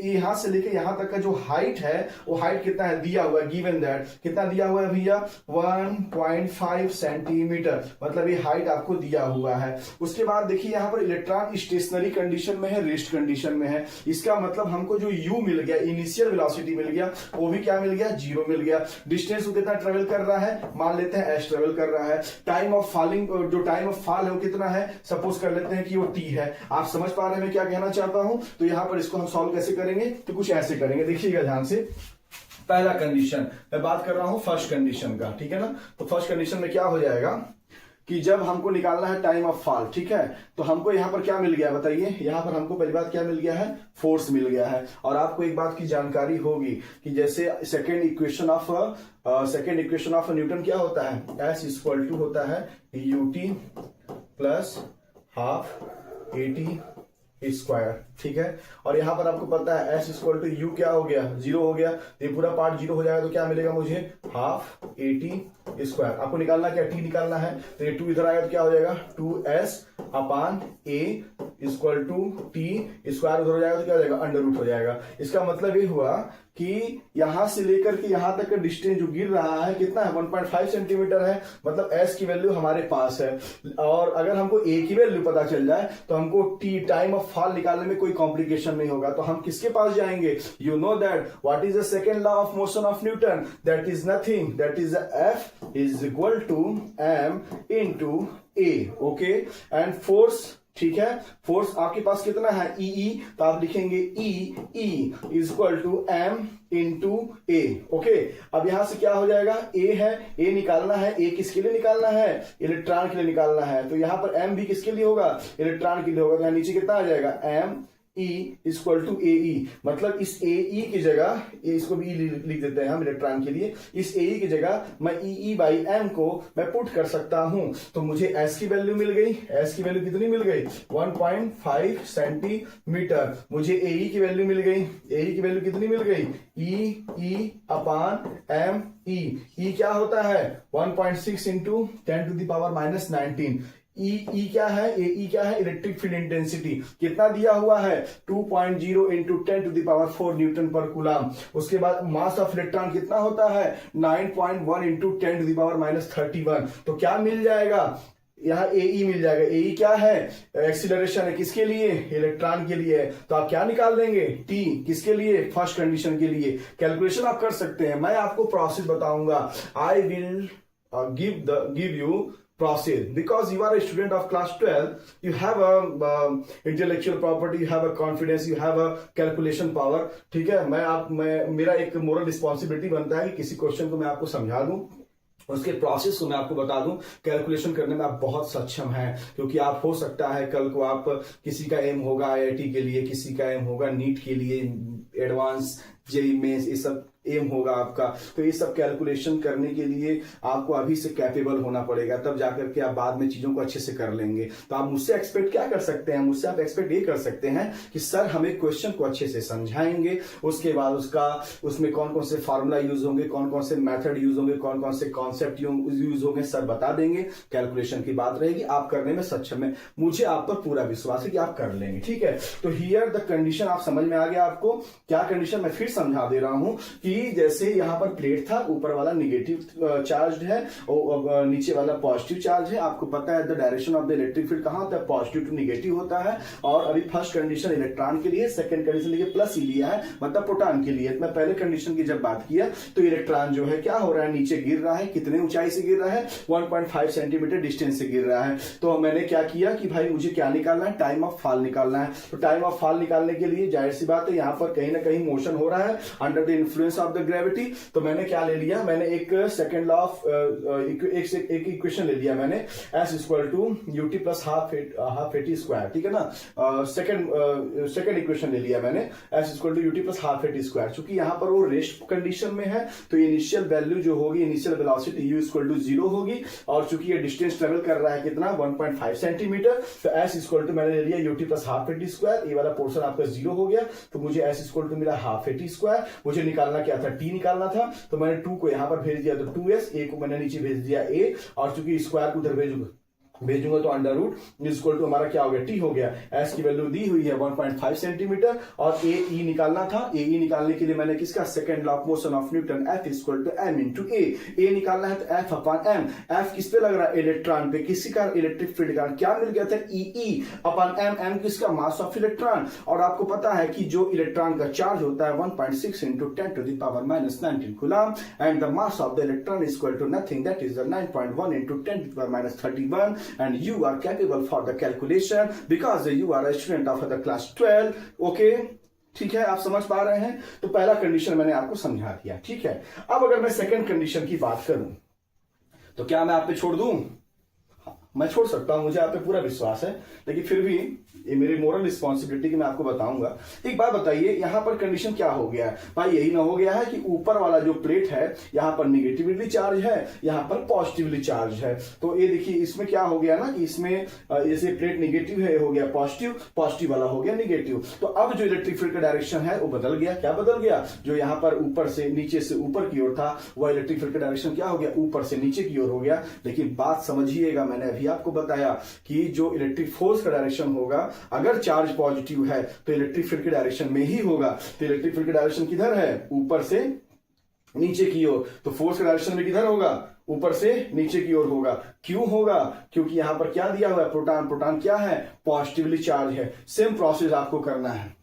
यहां से लेकर यहां तक का जो हाइट है वो हाइट कितना है, दिया हुआ है, गिवन दैट कितना दिया हुआ है भैया, 1.5 सेंटीमीटर, मतलब ये हाइट आपको दिया हुआ है। उसके बाद देखिए यहां पर इलेक्ट्रॉन स्टेशनरी कंडीशन में है, रेस्ट कंडीशन में है। इसका मतलब हमको जो यू मिल गया, इनिशियल वेलोसिटी मिल गया, वो भी क्या मिल गया, 0 मिल गया। डिस्टेंस वो कितना ट्रेवल कर रहा है, मान लेते हैं एस ट्रेवल कर रहा है। टाइम ऑफ फॉलिंग, जो टाइम ऑफ फॉल है वो कितना है, सपोज कर लेते हैं कि वो T है। आप समझ पा रहे हैं मैं क्या कहना चाहता हूं। तो यहां पर इसको हम सॉल्व कैसे करेंगे, तो कुछ ऐसे करेंगे, देखिएगा ध्यान से। पहला कंडीशन मैं बात कर रहा हूं फर्स्ट कंडीशन का, ठीक है ना। तो फर्स्ट कंडीशन में क्या हो जाएगा कि जब हमको निकालना है टाइम ऑफ फॉल, ठीक है, तो हमको यहां पर क्या मिल गया बताइए, यहां पर हमको पहली बात क्या मिल गया है, फोर्स मिल गया है। और आपको एक बात की जानकारी होगी कि जैसे सेकेंड इक्वेशन ऑफ न्यूटन क्या होता है, एस इक्वल टू होता है UT plus half a t square, ठीक है। और यहां पर आपको पता है एस इक्वल टू यू क्या हो गया, 0 हो गया, तो ये पूरा पार्ट 0 हो जाएगा, तो क्या मिलेगा मुझे, हाफ एटी स्क्वायर। आपको निकालना क्या, टी निकालना है, तो ये 2 इधर आएगा तो क्या हो जाएगा, 2s upon a equal to t square, उधर हो जाएगा तो क्या हो जाएगा, अंडर रूट हो जाएगा। इसका मतलब ये हुआ कि यहां से लेकर के यहां तक का डिस्टेंस जो गिर रहा है कितना है, 1.5 सेंटीमीटर है, मतलब s की वैल्यू हमारे पास है। और अगर हमको a की वैल्यू पता चल जाए तो हमको t टाइम ऑफ फॉल निकालने में कोई कॉम्प्लिकेशन नहीं होगा। तो हम किसके पास जाएंगे, you know that what is the second law of motion of Newton, that is nothing, that is F is equal to m into a, okay. And force, ठीक है, फोर्स आपके पास कितना है, E, तो आप लिखेंगे E is equal to m into a, okay. अब यहां से क्या हो जाएगा, A है, A निकालना है, A किसके लिए निकालना है, इलेक्ट्रॉन के लिए निकालना है, तो यहां पर m भी किसके लिए होगा, इलेक्ट्रॉन के लिए होगा। तो यहां नीचे कितना आ जाएगा, m E equal to AE, मतलब इस AE की जगह, इसको भी लिख देते हैं हम इलेक्ट्रॉन के लिए, इस AE की जगह मैं EE बाई M को मैं पुट कर सकता हूं। तो मुझे S की वैल्यू मिल गई, S की वैल्यू कितनी मिल गई, 1.5 सेंटीमीटर। मुझे AE की वैल्यू मिल गई, AE की वैल्यू कितनी मिल गई, E अपॉन M E क्या होता है, 1.6 into 10 to the power minus 19। E क्या है, AE क्या है, इलेक्ट्रिक फील्ड इंटेंसिटी कितना दिया हुआ है, 2.0 into 10 to the power 4 newton per coulomb. उसके बाद मास ऑफ इलेक्ट्रॉन कितना होता है, 9.1 into 10 to the power minus 31। तो क्या मिल जाएगा, यहाँ AE मिल जाएगा। AE क्या है, एक्सीलरेशन है, किसके लिए, इलेक्ट्रॉन के लिए। तो आप क्या निकाल देंगे, T किसके लिए, फर्स्ट कंडीशन के लिए। कैलकुलेशन आप कर सकते हैं, मैं आपको प्रोसेस बताऊंगा, I will give you process, because you are a student of class 12, you have a intellectual property, you have a confidence, you have a calculation power, ठीक है। मेरा एक मोरल रिस्पॉन्सिबिलिटी बनता है कि किसी क्वेश्चन को मैं आपको समझा दूं, उसके प्रोसेस को मैं आपको बता दूं, कैलकुलेशन करने में आप बहुत सक्षम हैं, क्योंकि आप हो सकता है कल को आप किसी का एम होगा IIT के लिए, किसी का एम होगा नीट के लिए, एडवांस जेईई मेंस, ये सब एम होगा आपका। तो ये सब कैलकुलेशन करने के लिए आपको अभी से कैपेबल होना पड़ेगा, तब जाकर के आप बाद में चीजों को अच्छे से कर लेंगे। तो आप मुझसे एक्सपेक्ट क्या कर सकते हैं, मुझसे आप एक्सपेक्ट ये कर सकते हैं कि सर हमें क्वेश्चन को अच्छे से समझाएंगे, उसके बाद उसमें कौन कौन से फार्मूला यूज होंगे, कौन कौन से मेथड यूज होंगे, कौन कौन से कॉन्सेप्ट यूज होंगे, सर बता देंगे। कैलकुलेशन की बात रहेगी, आप करने में सक्षम है, मुझे आप पर पूरा विश्वास है कि आप कर लेंगे। ठीक है, तो हियर द कंडीशन आप समझ में आ गया आपको क्या कंडीशन, मैं फिर समझा दे रहा हूं कि जैसे यहां पर प्लेट था, ऊपर वाला निगेटिव चार्ज है और नीचे वाला पॉजिटिव चार्ज है। आपको पता है the direction of the electric field कहां होता है, पॉजिटिव टू निगेटिव होता है। और अभी फर्स्ट कंडीशन इलेक्ट्रॉन के लिए, सेकंड कंडीशन लिए प्लस ही लिया है, मतलब प्रोटॉन के लिए। मैं पहले कंडीशन की जब बात किया तो इलेक्ट्रॉन जो है क्या हो रहा है, नीचे गिर रहा है। कितने ऊंचाई से गिर रहा है, 1.5 सेंटीमीटर डिस्टेंस से गिर रहा है। तो मैंने क्या किया कि भाई मुझे क्या निकालना है, टाइम ऑफ फॉल निकालना है। तो टाइम ऑफ फॉल निकालने के लिए जाहिर सी बात है यहां पर कहीं ना कहीं मोशन हो रहा है under the influence of the gravity. तो मैंने क्या ले लिया, मैंने एक सेकंड लॉ ऑफ एक इक्वेशन ले लिया मैंने, S equal to u t plus half a t square. ठीक है ना, सेकंड इक्वेशन ले लिया मैंने, S equal to u t plus half a t square. चूंकि यहां पर वो रेस्ट कंडीशन में है तो इनिशियल वैल्यू जो होगी, initial velocity U equal to 0 होगी। और चूंकि ये डिस्टेंस ट्रेवल कर रहा है कितना, 1.5 सेंटीमीटर, तो S इक्वल टू मैंने ले लिया UT plus half a t square. ये वाला पोर्शन आपका 0 हो गया, तो मुझे S इक्वल टू मिला हाफ एटी स्क्वायर। मुझे निकालना क्या था, T निकालना था। तो मैंने 2 को यहां पर भेज दिया तो 2S, A को मैंने नीचे भेज दिया A, और चूंकि स्क्वायर को उधर भेजूंगा तो अंडर रूट इक्वल टू हमारा क्या हो गया, टी हो गया। एस की वैल्यू दी हुई है 1.5 सेंटीमीटर, और ए ई निकालना था। ए ई निकालने के लिए मैंने किसका, second law of motion of Newton, F equal to M into A. A निकालना है तो एफ अपॉन एम। एफ किस पे लग रहा है, इलेक्ट्रॉन पे। किसी का इलेक्ट्रिक फील्ड का क्या मिल गया था, ई अपॉन एम। एम किसका, मास ऑफ इलेक्ट्रॉन। और आपको पता है कि जो इलेक्ट्रॉन का चार्ज होता है 1.6 into 10 to the power minus 19 coulomb, and the mass of the electron equal to nothing, that is 9.1 into 10 to the power minus 31, and you are capable for the calculation because you are a student of the class 12. okay, ठीक है, आप समझ पा रहे हैं। तो पहला condition मैंने आपको समझा दिया। ठीक है, अब अगर मैं सेकंड कंडीशन की बात करूं तो क्या मैं आप पे छोड़ दूं, मैं छोड़ सकता हूं, मुझे आप पे पूरा विश्वास है, लेकिन फिर भी ये मेरी मोरल रिस्पॉन्सिबिलिटी की मैं आपको बताऊंगा। एक बात बताइए, यहां पर कंडीशन क्या हो गया है भाई, यही ना हो गया है कि ऊपर वाला जो प्लेट है यहां पर निगेटिवली चार्ज है, यहां पर पॉजिटिवली चार्ज है। तो ये देखिए इसमें क्या हो गया ना कि इसमें जैसे प्लेट निगेटिव है, हो गया पॉजिटिव, पॉजिटिव वाला हो गया निगेटिव। तो अब जो इलेक्ट्रिक फील्ड का डायरेक्शन है वो बदल गया। क्या बदल गया, जो यहां पर ऊपर से नीचे से ऊपर की ओर था वह इलेक्ट्रिक फील्ड का डायरेक्शन क्या हो गया, ऊपर से नीचे की ओर हो गया। लेकिन बात समझिएगा, मैंने अभी आपको बताया कि जो इलेक्ट्रिक फोर्स का डायरेक्शन होगा, अगर चार्ज पॉजिटिव है तो इलेक्ट्रिक फील्ड के डायरेक्शन में ही होगा। तो इलेक्ट्रिक फील्ड की डायरेक्शन किधर है, ऊपर से नीचे की ओर। तो फोर्स का डायरेक्शन में किधर होगा, ऊपर से नीचे की ओर होगा। क्यों होगा, क्योंकि यहां पर क्या दिया हुआ है, प्रोटॉन। प्रोटॉन क्या है, पॉजिटिवली चार्ज है। सेम प्रोसेस आपको करना है,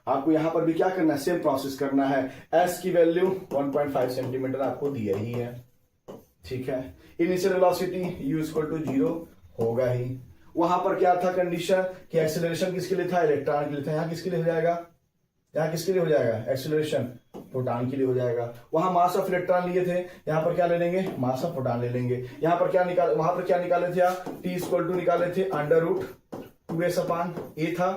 आपको यहां पर भी क्या करना है, सेम प्रोसेस करना है। एस की वैल्यू 1.5 सेंटीमीटर आपको दिया ही है। ठीक है, initial velocity u equal to 0 होगा ही। वहां पर क्या था कंडीशन कि एक्सेलरेशन किसके लिए था, इलेक्ट्रॉन के लिए था। यहां किसके लिए हो जाएगा, यहां किसके लिए हो जाएगा, एक्सेलरेशन प्रोटॉन के लिए हो जाएगा। वहां मास ऑफ इलेक्ट्रॉन लिए थे, यहां पर क्या ले लेंगे, मास ऑफ प्रोटॉन ले लेंगे। यहां पर क्या निकाले, वहां पर क्या निकाले थे आप, टी इक्वल टू निकाले थे अंडर रूट 2s अपॉन ए था।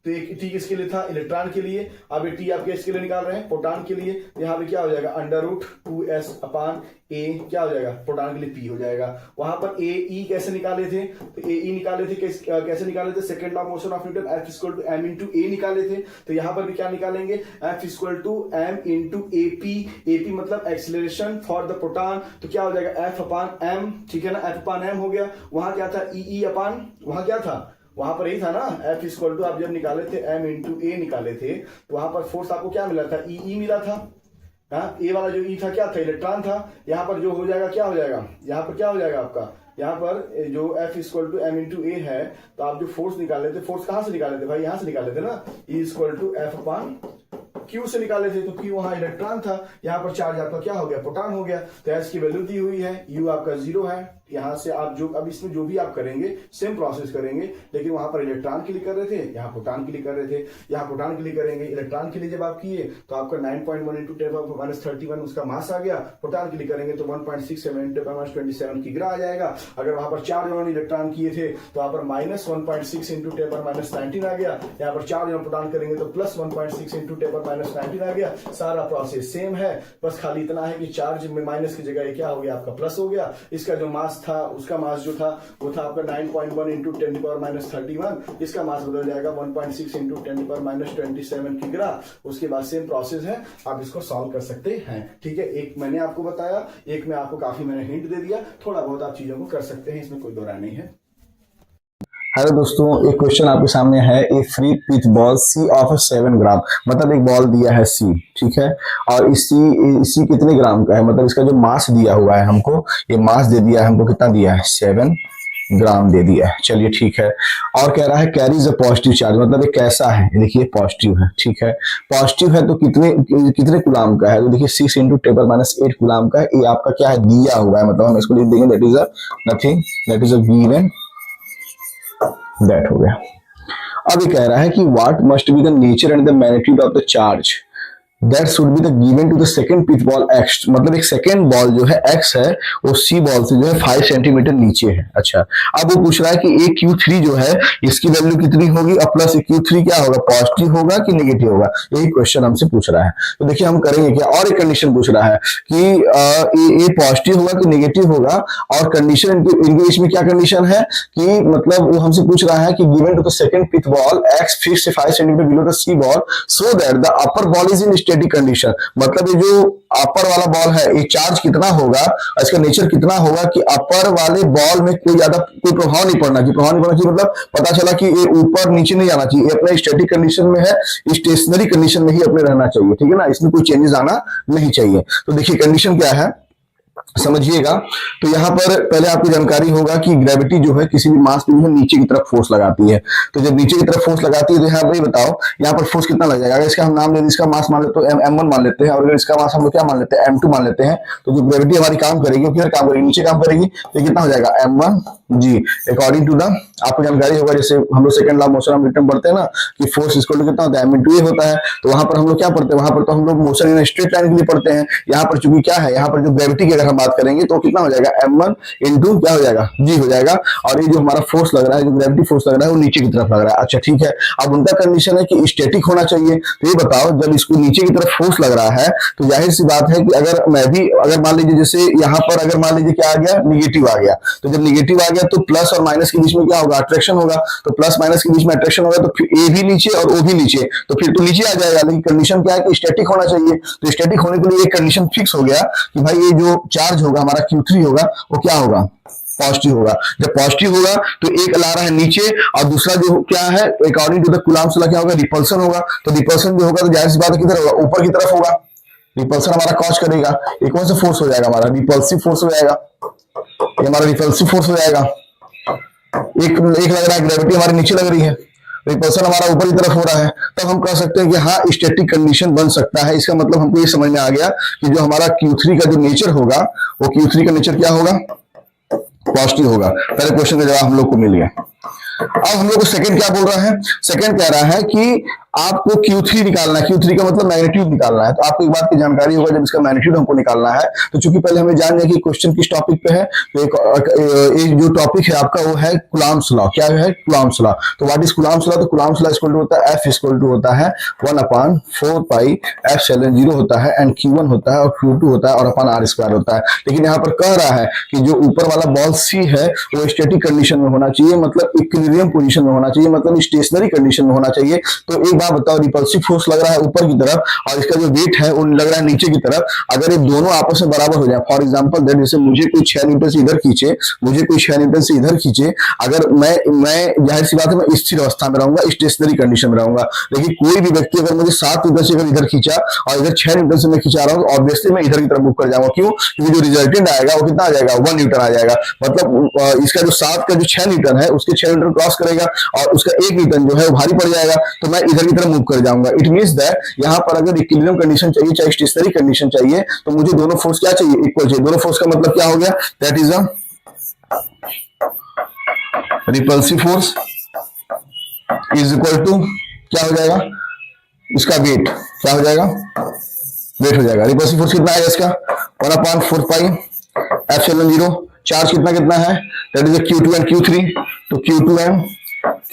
तो एक टी किसके लिए था, इलेक्ट्रॉन के लिए। अब ये टी आप किसके लिए निकाल रहे हैं, प्रोटॉन के लिए। यहाँ पे क्या हो जाएगा, अंडर रूट 2s अपॉन ए क्या हो जाएगा, प्रोटॉन के लिए पी हो जाएगा। वहां पर ए ई कैसे निकाले थे, तो ए ई निकाले थे कैसे निकाले थे, second law of motion of Newton, F equal to M into A निकाले थे। तो यहां पर भी क्या निकालेंगे, F equal to M into A P. A P मतलब एक्सिलरेशन फॉर द प्रोटॉन। तो क्या हो जाएगा, एफ अपॉन एम। ठीक है ना, एफ अपॉन एम हो गया। वहां क्या था, ई अपॉन, वहां क्या था, वहां पर यही था ना, एफ इक्वल टू आप जब निकाले थे एम इंटू ए निकाले थे, तो वहां पर फोर्स आपको क्या मिला था, ई मिला था। हाँ, ए वाला जो ई था क्या था, इलेक्ट्रॉन था। यहां पर जो हो जाएगा क्या हो जाएगा, यहां पर क्या हो जाएगा आपका, यहां पर जो F equal to M into A है, तो आप जो फोर्स निकाले थे, फोर्स कहां से निकाले थे भाई, यहां से निकाले थे ना, E equal to F upon Q से निकाले थे। तो क्यू वहां इलेक्ट्रॉन था, यहां पर चार्ज आपका क्या हो गया, प्रोटॉन हो गया। तो एस की वैल्यू दी हुई है, यू आपका 0 है। यहां से आप जो अब इसमें जो भी आप करेंगे सेम प्रोसेस करेंगे, लेकिन वहां पर इलेक्ट्रॉन के लिए कर रहे थे, यहाँ प्रोटॉन के लिए कर रहे थे। यहाँ प्रोटॉन के लिए करेंगे, इलेक्ट्रॉन के लिए जब आप किए तो आपका 9.1 इंटू 10⁻31 उसका मास आ गया। प्रोटॉन के लिए करेंगे तो 1.67 इंटू 10⁻27 की ग्रा आ जाएगा। अगर वहां पर चार्ज उन्होंने इलेक्ट्रॉन किए थे तो वहां पर -1.6 इंटू 10⁻19 आ गया। यहाँ पर चार्ज प्रोटॉन करेंगे तो +1.6 इंटू 10⁻ माइनस 19 आ गया। सारा प्रोसेस सेम है, बस खाली इतना है कि चार्ज में माइनस की जगह क्या हो गया, आपका प्लस हो गया। इसका जो मास था, उसका मास जो था वो था आपका 9.1 इंटू 10⁻31। इसका मास बदल जाएगा 1.6 इंटू 10⁻27 की ग्रा। उसके बाद सेम प्रोसेस है, आप इसको सॉल्व कर सकते हैं। ठीक है, एक मैंने आपको बताया, एक में आपको काफी मैंने हिंट दे दिया, थोड़ा बहुत आप चीजों को कर सकते हैं, इसमें कोई दो राय नहीं है। हेलो दोस्तों, एक क्वेश्चन आपके सामने है। A free pitch ball C of 7 gram, मतलब एक बॉल दिया है सी, ठीक है, और इसी कितने ग्राम का है, मतलब इसका जो मास दिया हुआ है हमको, ये मास दे दिया है हमको, कितना दिया है 7 ग्राम दे दिया है। चलिए ठीक है, और कह रहा है कैरीज अ पॉजिटिव चार्ज, मतलब ये कैसा है, देखिए पॉजिटिव है, ठीक है, पॉजिटिव है तो कितने कुलाम का है, तो देखिए 6 इंटू 10⁻8 कुलाम का है। ये आपका क्या है, दिया हुआ है, मतलब हम इसको लिख देंगे that is a nothing, that is a given, that हो गया। अब ये कह रहा है कि what must be the nature and the magnitude of the charge that should be the given to the second pith ball X, मतलब एक सेकंड बॉल जो है एक्स है वो सी बॉल से जो है 5 सेंटीमीटर नीचे है। अच्छा, अब वो पूछ रहा है कि ए Q3 जो है इसकी वैल्यू कितनी होगी, और प्लस Q3 क्या होगा, पॉजिटिव होगा कि नेगेटिव होगा, यही क्वेश्चन हमसे पूछ रहा है। तो देखिए हम करेंगे क्या, और एक कंडीशन पूछ रहा है कि ए पॉजिटिव होगा कि नेगेटिव होगा, और कंडीशन इनके इसमें क्या कंडीशन है कि मतलब वो हमसे पूछ रहा है कि given to the second pith ball X fix से 5 centimetre below the C ball so that the upper ball is in static condition, मतलब ये जो अपर वाला बॉल है ये चार्ज कितना होगा, इसका नेचर कितना होगा कि अपर वाले बॉल में कोई प्रभाव नहीं पड़ना चाहिए, मतलब पता चला कि ये ऊपर नीचे नहीं आना चाहिए, ये अपने स्टैटिक कंडीशन में है, स्टेशनरी कंडीशन में ही अपने रहना चाहिए, ठीक है ना, इसमें कोई चेंजेस आना नहीं चाहिए। तो देखिए कंडीशन क्या है समझिएगा। तो यहाँ पर पहले आपको जानकारी होगा कि ग्रेविटी जो है किसी भी मास पे जो है नीचे की तरफ फोर्स लगाती है। तो जब नीचे की तरफ फोर्स लगाती है तो यहाँ पर बताओ यहाँ पर फोर्स कितना लग जाएगा। अगर इसका हम नाम ले, इसका मास मान लेते तो M1 मान लेते हैं, और अगर इसका मास हम लोग क्या मान लेते हैं, M2 मान लेते हैं। तो जो ग्रेविटी हमारी काम करेगी वो किधर काम करेगी, नीचे काम करेगी, तो कितना हो जाएगा M1 ji according to the, आपको जानकारी होगा जैसे हम लोग second law of motion of Newton पढ़ते हैं ना कि फोर्स इक्वल टू कितना होता है M × A होता है। तो वहां पर हम लोग क्या पढ़ते हैं, वहां पर तो हम लोग मोशन इन स्ट्रेट लाइन के लिए पढ़ते हैं। यहाँ पर चूंकि क्या है, यहाँ पर जो ग्रेविटी की अगर हम बात करेंगे तो कितना हो जाएगा M1 × क्या हो जाएगा G हो जाएगा, और ये जो हमारा फोर्स लग रहा है, जो ग्रेविटी फोर्स लग रहा है वो नीचे की तरफ लग रहा है। अच्छा ठीक है, अब उनका कंडीशन है कि स्टैटिक होना चाहिए। तो ये बताओ जब इसको नीचे की तरफ फोर्स लग रहा है तो जाहिर सी बात है कि अगर मैं भी अगर मान लीजिए जैसे यहाँ पर अगर मान लीजिए क्या आ गया, निगेटिव आ गया, तो जब निगेटिव आ गया तो प्लस और माइनस के बीच में क्या होगा, अट्रैक्शन होगा। तो प्लस माइनस के बीच में अट्रैक्शन होगा तो फिर ए भी नीचे और ओ भी नीचे, तो फिर तो नीचे आ जाएगा। लेकिन कंडीशन क्या है कि स्टैटिक होना चाहिए। तो स्टैटिक होने के लिए एक कंडीशन फिक्स हो गया कि भाई ये जो चार्ज होगा हमारा Q3 होगा वो क्या होगा, पॉजिटिव होगा। जब पॉजिटिव होगा तो एक ला रहा है नीचे, और दूसरा जो क्या है according to the coulomb's law क्या होगा, रिपल्सन होगा। तो रिपल्सन जो होगा तो जाहिर सी बात है किधर होगा, ऊपर की तरफ होगा। रिपल्सन हमारा कॉज करेगा, एक कौन सा फोर्स हो जाएगा हमारा, रिपल्सिव फोर्स हो जाएगा, ये हमारा रिपल्सिव फोर्स हो जाएगा। एक लग रहा है ग्रेविटी हमारी नीचे लग रही है, रिपल्सन हमारा ऊपर की तरफ हो रहा है, तब हम कह सकते हैं कि हाँ स्टैटिक कंडीशन बन सकता है। इसका मतलब हमको ये समझ में आ गया कि जो हमारा Q3 का जो नेचर होगा वो Q3 का नेचर क्या होगा, पॉजिटिव होगा। पहले क्वेश्चन का जवाब हम लोग को मिल गया। अब हम लोग को सेकंड क्या बोल रहा है, सेकंड कह रहा है कि आपको Q3 निकालना है। Q3 का मतलब मैग्नीट्यूड निकालना है। तो आपको एक बात की जानकारी होगा, जब इसका मैग्नीट्यूड हमको निकालना है तो चूंकि पहले हमें जान लिया कि क्वेश्चन किस टॉपिक पे है, तो एक जो टॉपिक है आपका वो है कूलम्ब्स लॉ। क्या है, कूलम्ब्स लॉ। तो व्हाट इज कूलम्ब्स लॉ, तो कूलम्ब्स लॉ इक्वल टू होता है F इक्वल टू होता है 1/4 पाई F0 होता है, एंड Q1 होता है और Q2 होता है और अपन R² होता है। लेकिन यहाँ पर कह रहा है कि जो ऊपर वाला बॉल C है वो स्टैटिक कंडीशन में होना चाहिए, मतलब इक्विलिब्रियम पोजीशन में होना चाहिए, मतलब स्टेशनरी कंडीशन में होना चाहिए। तो एक बात बताओ, रिपल्सिव फोर्स लग रहा है ऊपर की तरफ और इसका जो वेट है वो लग रहा है नीचे की तरफ। अगर ये दोनों आपस में बराबर हो जाए, फॉर एग्जांपल दैट जैसे मुझे कोई 6 न्यूटन से इधर खींचे, मुझे कोई 6 न्यूटन से इधर खींचे, अगर मैं जाहिर सी बात है मैं स्थिर अवस्था में रहूंगा, स्टेशनरी कंडीशन में रहूंगा। लेकिन कोई भी व्यक्ति अगर मुझे 7 न्यूटन से इधर खींचा और इधर 6 न्यूटन से मैं खींचा रहा हूँ, ऑब्वियसली मैं इधर की तरफ मूव कर जाऊंगा। क्यों, क्योंकि जो रिजल्टेंट आएगा वो कितना आ जाएगा, 1 न्यूटन आ जाएगा। मतलब इसका जो 7 का जो 6 न्यूटन है उसके 6 न्यूटन क्रॉस करेगा और उसका 1 न्यूटन जो है वो भारी पड़ जाएगा, तो मैं इधर की तरफ मूव कर जाऊंगा। इट मींस दैट यहाँ पर अगर इक्विलिब्रियम कंडीशन चाहिए चाहे स्टेशनरी कंडीशन चाहिए तो मुझे दोनों फोर्स क्या चाहिए, इक्वल चाहिए। दोनों फोर्स का मतलब क्या हो गया, that is a repulsive force is equal to क्या हो जाएगा, इसका वेट क्या हो जाएगा, वेट हो जाएगा। रिपल्सिव फोर्स कितना है इसका 1/4 पाई F0। चार्ज कितना है, that is Q2 and Q3, तो Q2 एंड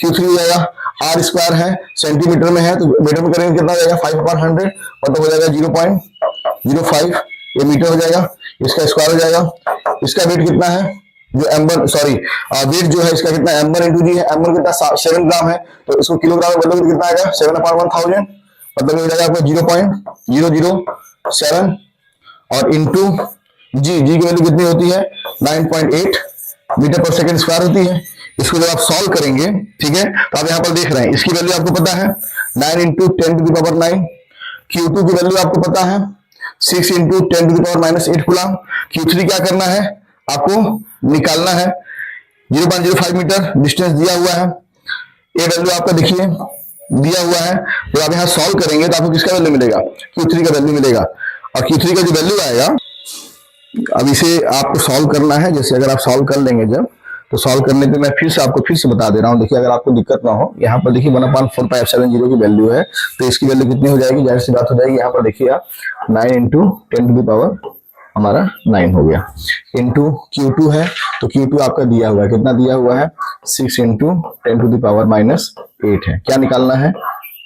Q3 हो जाएगा। आर स्क्वायर है, सेंटीमीटर में है, तो मीटर में करेंगे कितना हो जाएगा 5/100, मतलब हो जाएगा 0.05, ये मीटर हो जाएगा। इसका स्क्वायर हो जाएगा। इसका वेट कितना है, जो m1 सॉरी वेट जो है इसका कितना m1 इंटू जी है, m1 कितना 7 ग्राम है, तो इसको किलोग्राम में बदलोगे तो कितना आएगा 7/1000, मतलब हो जाएगा आपका 0.007 और इंटू जी की वैल्यू कितनी होती है 9.8 मीटर पर सेकंड स्क्वायर होती है। इसको जब आप सॉल्व करेंगे, ठीक है, तो आप यहाँ पर देख रहे हैं इसकी वैल्यू आपको पता है 9 इंटू 10⁻⁹, Q2 की वैल्यू आपको पता है 6 इंटू 10⁻⁻8 कूलम। Q3 क्या करना है, आपको निकालना है 0.05 मीटर डिस्टेंस दिया हुआ है, ये वैल्यू आपका देखिए दिया हुआ है। तो आप यहाँ सॉल्व करेंगे तो आपको किसका वैल्यू मिलेगा, Q3 का वैल्यू मिलेगा। और Q3 का जो वैल्यू आएगा, अब इसे आपको सॉल्व करना है। जैसे अगर आप सॉल्व कर लेंगे जब, तो सॉल्व करने पे मैं फिर से बता दे रहा हूँ। देखिए अगर आपको दिक्कत ना हो, यहाँ पर देखिए 1/4πε0 की वैल्यू है, तो इसकी वैल्यू कितनी हो जाएगी, जाहिर सी बात हो जाएगी। यहाँ पर देखिए आप 9 इंटू 10⁻⁹ हमारा 9 हो गया, इंटू Q2 है, तो Q2 आपका दिया हुआ है, कितना दिया हुआ है 6 इंटू 10⁻⁻8 है। क्या निकालना है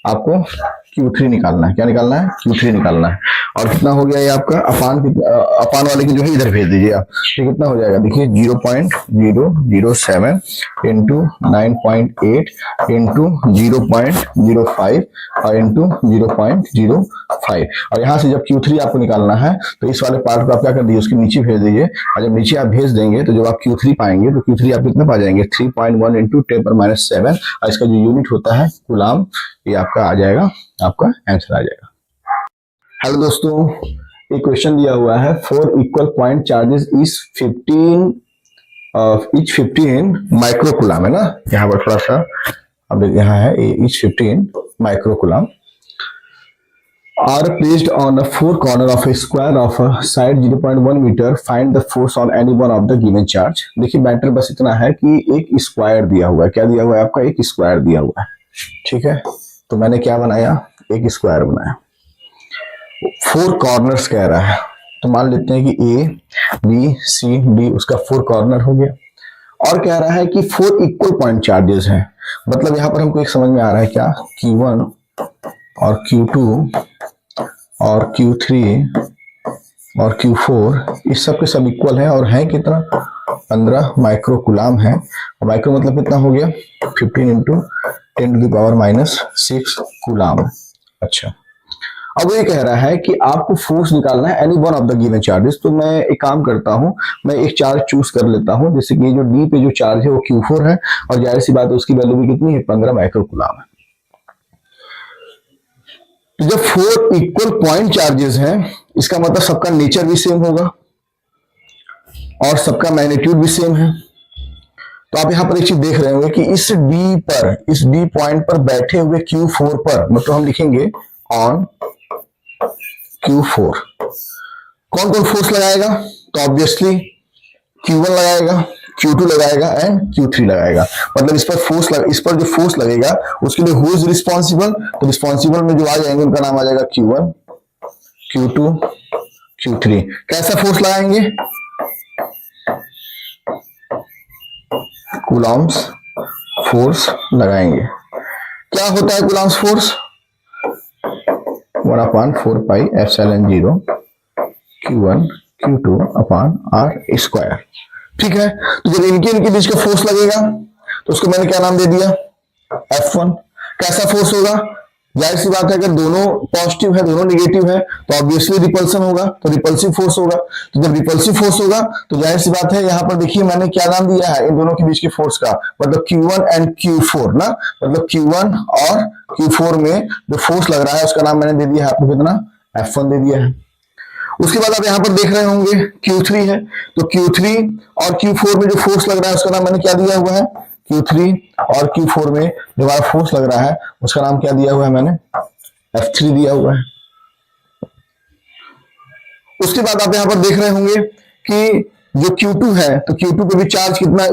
आपको, Q3 निकालना है। क्या निकालना है, Q3 निकालना है। और कितना हो गया ये आपका, अपान वाले की जो है इधर भेज दीजिए आप, तो कितना हो जाएगा देखिए 0.007 इंटू 9.8 इंटू 0.05 और इंटू 0.05। और यहाँ से जब Q3 आपको निकालना है, तो इस वाले पार्ट को आप क्या कर दीजिए, उसके नीचे भेज दीजिए। और जब नीचे आप भेज देंगे, तो जब आप Q3 पाएंगे, तो Q3 आप कितना पा जाएंगे 3.1 इंटू 10⁻⁷, और इसका जो यूनिट होता है कूलम, ये आपका आ जाएगा, आपका आंसर आ जाएगा। हेलो दोस्तों, एक क्वेश्चन दिया हुआ है, 4 equal point charges is 15 micro coulomb, है ना। यहाँ पर थोड़ा सा अब यहाँ है each 15 micro coulomb are placed on a four corner of a square of a side 0.1 meter. Find the force on any one of the given charge. देखिए मैटर बस इतना है कि एक स्क्वायर दिया हुआ है। क्या दिया हुआ है आपका, एक स्क्वायर दिया हुआ है, ठीक है। तो मैंने क्या बनाया, एक स्क्वायर बनाया, 4 कॉर्नर्स कह रहा है, तो मान लेते हैं कि A B C D उसका 4 कॉर्नर हो गया। और कह रहा है कि 4 इक्वल पॉइंट चार्जेस हैं, मतलब यहां पर हमको एक समझ में आ रहा है क्या, Q1 और Q2 और Q3 और Q4 इस सब के सब इक्वल है, और है कितना 15 माइक्रो कूलम है। और माइक्रो मतलब कितना हो गया 15 इंटू 10⁻⁻6 कूलम। अच्छा, अब ये कह रहा है कि आपको फोर्स निकालना है any one of the given charges. तो मैं एक काम करता हूं, मैं एक चार्ज चूज कर लेता हूं, जैसे कि जो डी पे जो चार्ज है वो Q4 है, और जाहिर सी बात है उसकी वैल्यू भी कितनी है 15 माइक्रो कूलम है। तो जब 4 इक्वल पॉइंट चार्जेस हैं, इसका मतलब सबका नेचर भी सेम होगा और सबका मैग्नीट्यूड भी सेम है। तो आप यहां पर एक चीज देख रहे होंगे कि इस डी पॉइंट पर बैठे हुए Q4 पर, मतलब हम लिखेंगे ऑन Q4 कौन कौन फोर्स लगाएगा, तो ऑब्वियसली Q1 लगाएगा, Q2 लगाएगा एंड Q3 लगाएगा। मतलब इस पर जो फोर्स लगेगा उसके लिए हु इज रिस्पॉन्सिबल, तो रिस्पॉन्सिबल में जो आ जाएंगे उनका नाम आ जाएगा Q1 Q2 Q3। कैसा फोर्स लगाएंगे, कूलम्स फोर्स लगाएंगे। क्या होता है Coulomb's force, 1/4πε0 Q1 Q2 upon R square, ठीक है। तो जब इनके बीच का फोर्स लगेगा तो उसको मैंने क्या नाम दे दिया F1। कैसा फोर्स होगा, जाहिर सी बात है अगर दोनों पॉजिटिव है दोनों निगेटिव है तो ऑब्वियसली रिपल्सन होगा, तो रिपल्सिव फोर्स होगा। तो जब रिपल्सिव फोर्स होगा तो जाहिर सी बात है यहां पर देखिए मैंने क्या नाम दिया है इन दोनों के बीच के फोर्स का, मतलब Q1 एंड Q4 ना, मतलब Q1 और Q4 में जो फोर्स लग रहा है उसका नाम मैंने दे दिया है आपको कितना F1 दे दिया है। उसके बाद आप यहां पर देख रहे होंगे Q3 है, तो Q3 और Q4 में जो फोर्स लग रहा है उसका नाम मैंने क्या दिया हुआ है, Q3 और Q4 में जो हमारा फोर्स लग रहा है उसका नाम क्या दिया हुआ है, मैंने F3 दिया हुआ है। उसके बाद आप यहां पर देख रहे होंगे कि जो Q2 है, तो Q2 पे भी चार्ज कितना,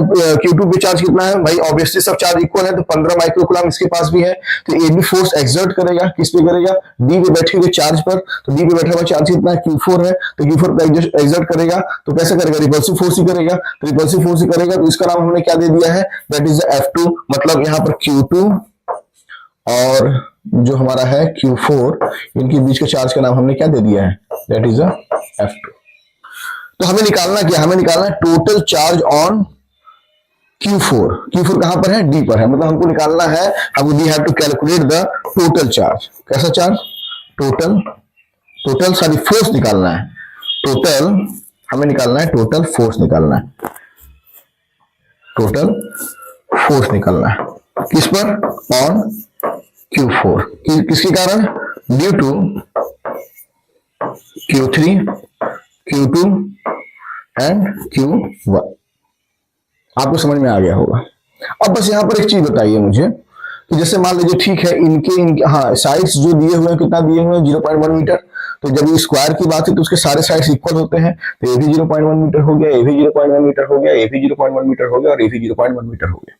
Q2 पे चार्ज कितना है भाई, ऑब्वियसली सब चार्ज इक्वल है, तो 15 माइक्रो कूलम इसके पास भी है। तो ये भी फोर्स एक्सर्ट करेगा, किस पे करेगा, डी पे बैठे हुए चार्ज पर। तो डी पे बैठा हुआ चार्ज कितना है Q4 है, तो Q4 पे एक्सर्ट करेगा, तो कैसे करेगा, रिपल्सिव फोर्स ही करेगा। तो रिपल्सिव फोर्स ही करेगा, तो इसका नाम हमने क्या दे दिया है, दैट इज F2। मतलब यहाँ पर Q2 और जो हमारा है Q4, इनके बीच के चार्ज का नाम हमने क्या दे दिया है, दैट इज F2। तो हमें निकालना क्या, हमें निकालना है total charge on Q4। Q4 कहां पर है, D पर है, मतलब हमको निकालना है, हम we have to calculate the total charge. कैसा चार्ज, टोटल सारी फोर्स निकालना है, टोटल हमें निकालना है, टोटल फोर्स निकालना है, टोटल फोर्स निकालना है किस पर, ऑन Q4। किसके कारण, due to Q3, Q2 and Q1। आपको समझ में आ गया होगा। अब बस यहां पर एक चीज बताइए मुझे कि जैसे मान लीजिए ठीक है, इनके हाँ साइड्स जो दिए हुए हैं, कितना दिए हुए हैं, 0.1 मीटर। तो जब ये स्क्वायर की बात है तो उसके सारे साइड्स इक्वल होते हैं, तो ये भी 0.1 मीटर हो गया, ये भी 0.1 मीटर हो गया, ये भी 0.1 मीटर हो गया, और ये भी 0.1 मीटर हो गया।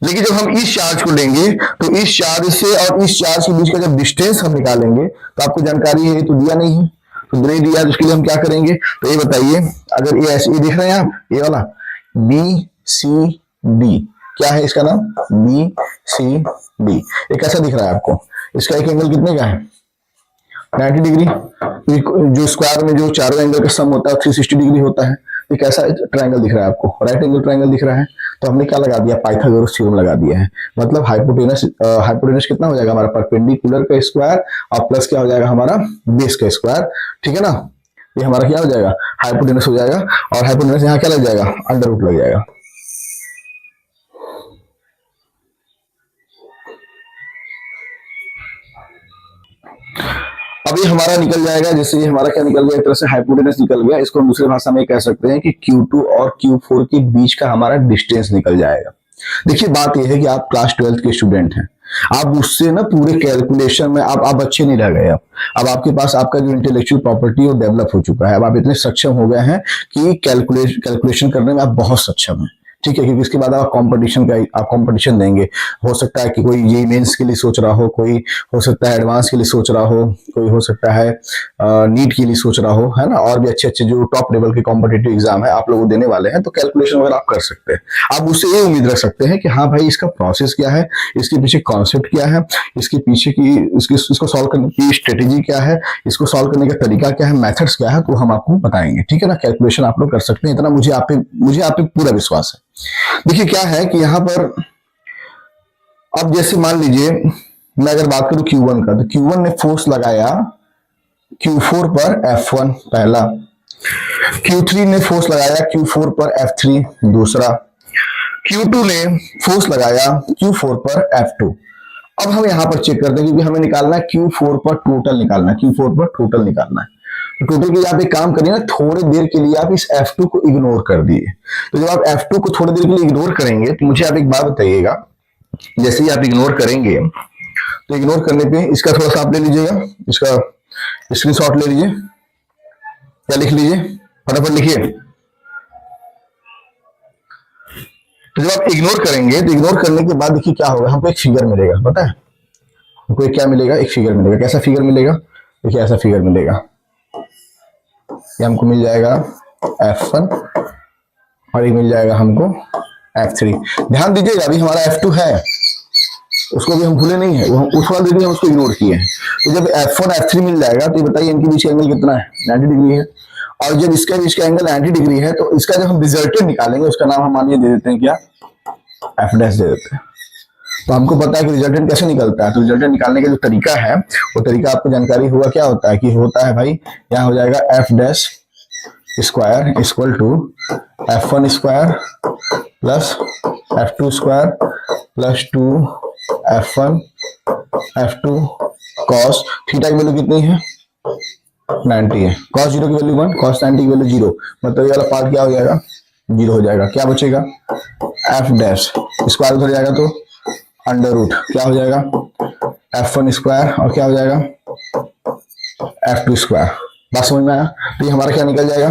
लेकिन जब हम इस चार्ज को लेंगे तो इस चार्ज से और इस चार्ज के बीच का जब डिस्टेंस हम निकालेंगे तो आपको जानकारी है, ये तो दिया नहीं है, तो नहीं दिया तो उसके लिए हम क्या करेंगे, तो ये बताइए, अगर ये ऐसे ये देख रहे हैं आप, ये वाला BCD, क्या है इसका नाम, BCD, ये कैसा दिख रहा है आपको, इसका एक एंगल कितने का है, 90 डिग्री। जो स्क्वायर में जो चारों एंगल का सम होता है 360 डिग्री होता है। ये कैसा ट्रायंगल दिख रहा है आपको, राइट एंगल ट्रायंगल दिख रहा है। तो हमने क्या लगा दिया, पाइथागोरस थ्योरम लगा दिया है। मतलब हाइपोटेनस कितना हो जाएगा हमारा, परपेंडिकुलर का स्क्वायर और प्लस क्या हो जाएगा हमारा, बेस का स्क्वायर, ठीक है ना। ये हमारा क्या हो जाएगा, हाइपोटेनस हो जाएगा, और हाइपोटेनस यहाँ क्या लग जाएगा, अंडर रूट लग जाएगा। अब ये हमारा निकल जाएगा, जैसे ये हमारा क्या निकल गया, एक तरह से हाइपोटेनस निकल गया। इसको हम दूसरी भाषा में कह सकते हैं कि Q2 और Q4 के बीच का हमारा डिस्टेंस निकल जाएगा। देखिए बात यह है कि आप क्लास 12th के स्टूडेंट हैं, आप उससे ना पूरे कैलकुलेशन में आप अच्छे नहीं रह गए। अब आपके पास आपका जो इंटेलेक्चुअल प्रॉपर्टी वो डेवलप हो चुका है। अब आप इतने सक्षम हो गए हैं कि कैलकुलेशन करने में आप बहुत सक्षम हैं, ठीक है। क्योंकि इसके बाद आप कंपटीशन देंगे। हो सकता है कि कोई ये मेंस के लिए सोच रहा हो, कोई हो सकता है एडवांस के लिए सोच रहा हो, कोई हो सकता है नीट के लिए सोच रहा हो, है ना। और भी अच्छे अच्छे जो टॉप लेवल के कॉम्पिटिटिव एग्जाम है आप लोग देने वाले हैं, तो कैलकुलेशन वगैरह आप कर सकते हैं। आप उससे ये उम्मीद रख सकते हैं कि हाँ भाई इसका प्रोसेस क्या है, इसके पीछे कॉन्सेप्ट क्या है, इसके पीछे की इसको सॉल्व करने की स्ट्रेटेजी क्या है, इसको सॉल्व करने का तरीका क्या है, मेथड्स क्या है, तो हम आपको बताएंगे, ठीक है ना। कैलकुलेशन आप लोग कर सकते हैं, इतना मुझे आप पे पूरा विश्वास है। देखिए क्या है कि यहां पर अब जैसे मान लीजिए मैं अगर बात करूं Q1 का, तो Q1 ने फोर्स लगाया Q4 पर F1 पहला, Q3 ने फोर्स लगाया Q4 पर F3 दूसरा, Q2 ने फोर्स लगाया Q4 पर F2। अब हम यहां पर चेक करते हैं क्योंकि हमें निकालना है Q4 पर टोटल निकालना है, Q4 पर टोटल निकालना है। टोटल के लिए आप एक काम करिए ना, थोड़ी देर के लिए आप इस F2 को इग्नोर कर दिए। तो जब आप F2 को थोड़ी देर के लिए इग्नोर करेंगे तो मुझे आप एक बात बताइएगा, जैसे ही आप इग्नोर करेंगे तो इग्नोर करने पे इसका थोड़ा सा आप ले लीजिएगा, इसका स्क्रीनशॉट ले लीजिए या लिख लीजिए, फटाफट लिखिए। तो जब आप इग्नोर करेंगे तो इग्नोर करने के बाद देखिए क्या होगा, हमको एक फिगर मिलेगा, पता है हमको क्या मिलेगा, एक फिगर मिलेगा। कैसा फिगर मिलेगा, देखिए ऐसा फिगर मिलेगा। ये हमको मिल जाएगा F1 और ये मिल जाएगा हमको F3। ध्यान दीजिएगा अभी हमारा F2 है, उसको भी हम भूले नहीं है, उस वाले दिन हम उसको इग्नोर किए हैं। तो जब F1 F3 मिल जाएगा तो ये बताइए इनके बीच का एंगल कितना है, 90 डिग्री है। और जब इसके बीच का एंगल 90 डिग्री है तो इसका जब हम रिजल्टेंट निकालेंगे उसका नाम हम मानिए दे देते हैं क्या, F' दे देते हैं। तो हमको पता है कि रिजल्टेंट कैसे निकलता है। तो रिजल्टेंट निकालने का जो तरीका है वो तरीका आपको जानकारी हुआ, क्या होता है कि होता है भाई, यहाँ हो जाएगा F' square equal to F1 square plus F2 square plus 2 F1 F2 cos theta की वैल्यू कितनी है, 90 है। कॉस 0 की वैल्यू 1, कॉस 90 की वैल्यू 0, मतलब ये वाला पार्ट क्या हो जाएगा, 0 हो जाएगा। क्या बचेगा, F' स्क्वायर उधर जाएगा तो अंडर रूट क्या हो जाएगा, F1 स्क्वायर और क्या हो जाएगा F2 स्क्वायर। बात समझ में आया। तो ये हमारा क्या निकल जाएगा,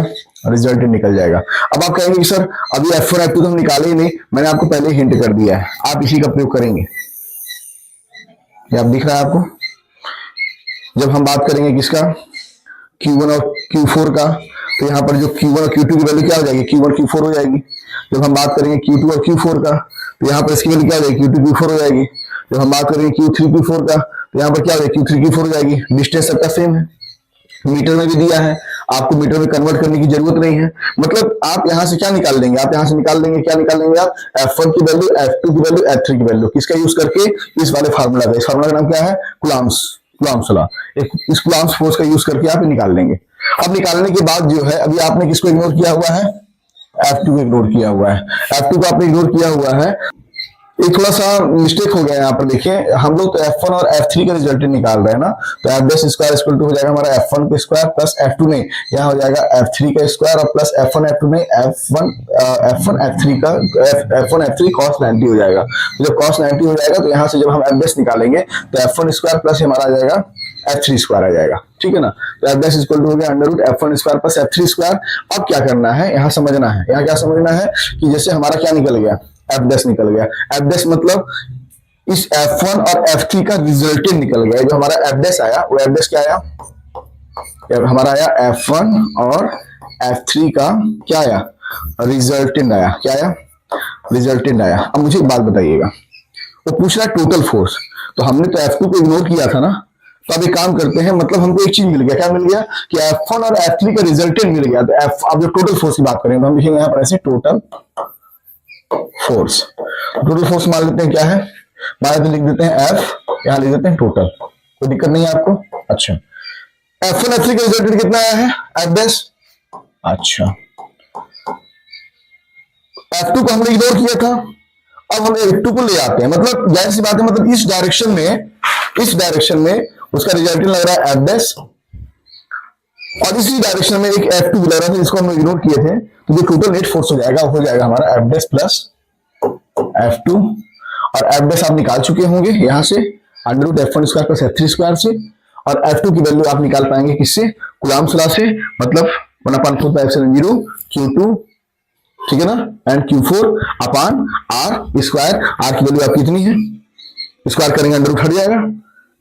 रिजल्टेंट निकल जाएगा। अब आप कहेंगे सर अभी F1 F2 तो हम निकाले ही नहीं, मैंने आपको पहले हिंट कर दिया है, आप इसी का प्रयोग करेंगे। ये आप दिख रहा है आपको, जब हम बात करेंगे किसका, Q1 और Q4 का, तो यहाँ पर जो Q1 और Q2 की वैल्यू क्या हो जाएगी, Q1 Q4 हो जाएगी। जब हम बात करेंगे Q2 और Q4 का, तो यहाँ पर इसकी वैल्यू क्या हो जाएगी, Q2 Q4 हो जाएगी। जब हम बात करेंगे Q3 Q4 का, तो यहाँ पर क्या हो जाएगा, Q3 Q4 हो जाएगी। डिस्टेंस सबका सेम है, मीटर में भी दिया है, आपको मीटर में कन्वर्ट करने की जरूरत नहीं है। मतलब आप यहाँ से क्या निकाल लेंगे, आप यहाँ से निकाल लेंगे, क्या निकाल लेंगे आप, F1 की वैल्यू, F2 की वैल्यू, F3 की वैल्यू, किसका यूज करके, इस वाले फार्मूला का। इस फार्मूला का नाम क्या है, कूलम्ब्स लॉ। इस कूलम्ब्स फोर्स का यूज करके आप निकाल लेंगे। अब निकालने के बाद जो है, अभी आपने किसको इग्नोर किया हुआ है, F2 को इग्नोर किया हुआ है। F2 को आपने इग्नोर किया हुआ है। एक थोड़ा सा मिस्टेक हो गया यहाँ पर, देखिए हम लोग तो F1 और F3 का रिजल्ट निकाल रहे हैं ना, तो F base square equal to हो जाएगा हमारा F1 का स्क्वायर प्लस F2 नहीं, यहाँ हो जाएगा F3 का स्क्वायर और प्लस F1 F2 नहीं, F1 F3 का F1 F3 cos 90 हो जाएगा। तो जब cos 90 हो जाएगा तो यहाँ से जब हम F बेस निकालेंगे तो F1 स्क्वायर प्लस हमारा आ जाएगा F3 स्क्वायर आ जाएगा, ठीक है ना। तो F बेस इक्वल टू हो गया under root F1 square plus F3 square. अब क्या करना है, यहाँ समझना है, यहाँ क्या समझना है कि जैसे हमारा क्या निकल गया, F डैश निकल गया। F डैश मतलब इस F1 और F3 का रिजल्टेंट निकल गया। जो हमारा F डैश आया वो F डैश क्या आया, हमारा आया F1 और F3 का क्या आया, रिजल्टेंट आया। क्या आया, रिजल्टेंट आया। अब मुझे एक बात बताइएगा, वो पूछ रहा है टोटल फोर्स, तो हमने तो F2 को इग्नोर किया था ना, तो अब एक काम करते हैं, मतलब हमको एक चीज मिल गया। क्या मिल गया कि F1 और F3 का रिजल्टेंट मिल गया। तो अब जो टोटल फोर्स की बात करें तो हम लिखेंगे यहाँ पर ऐसे टोटल फोर्स। टोटल फोर्स मान लेते हैं क्या है, मान लेते लिख देते हैं F, यहाँ लिख देते हैं टोटल, कोई दिक्कत नहीं है आपको। अच्छा, F1 F3 का रिजल्टेंट कितना आया है, F डैश। अच्छा, F2 को हमने इग्नोर किया था, अब हम F2 को ले आते हैं। मतलब जाहिर सी बात है, मतलब इस डायरेक्शन में उसका रिजल्टेंट लग रहा है F डैश, और इसी डायरेक्शन में एक F2 लग रहा था जिसको हम इग्नोर किए थे। तो जो टोटल नेट फोर्स हो जाएगा हमारा F डैश प्लस F2, और F डैश आप निकाल चुके होंगे यहाँ से under root F1 square plus F3 square से, और F2 की वैल्यू आप निकाल पाएंगे किससे, कूलम्ब्स लॉ से, मतलब 1/4πε0 Q2, ठीक है ना, and Q4 upon R square. R की वैल्यू आपकी कितनी है, स्क्वायर करेंगे अंडर रूट हट जाएगा।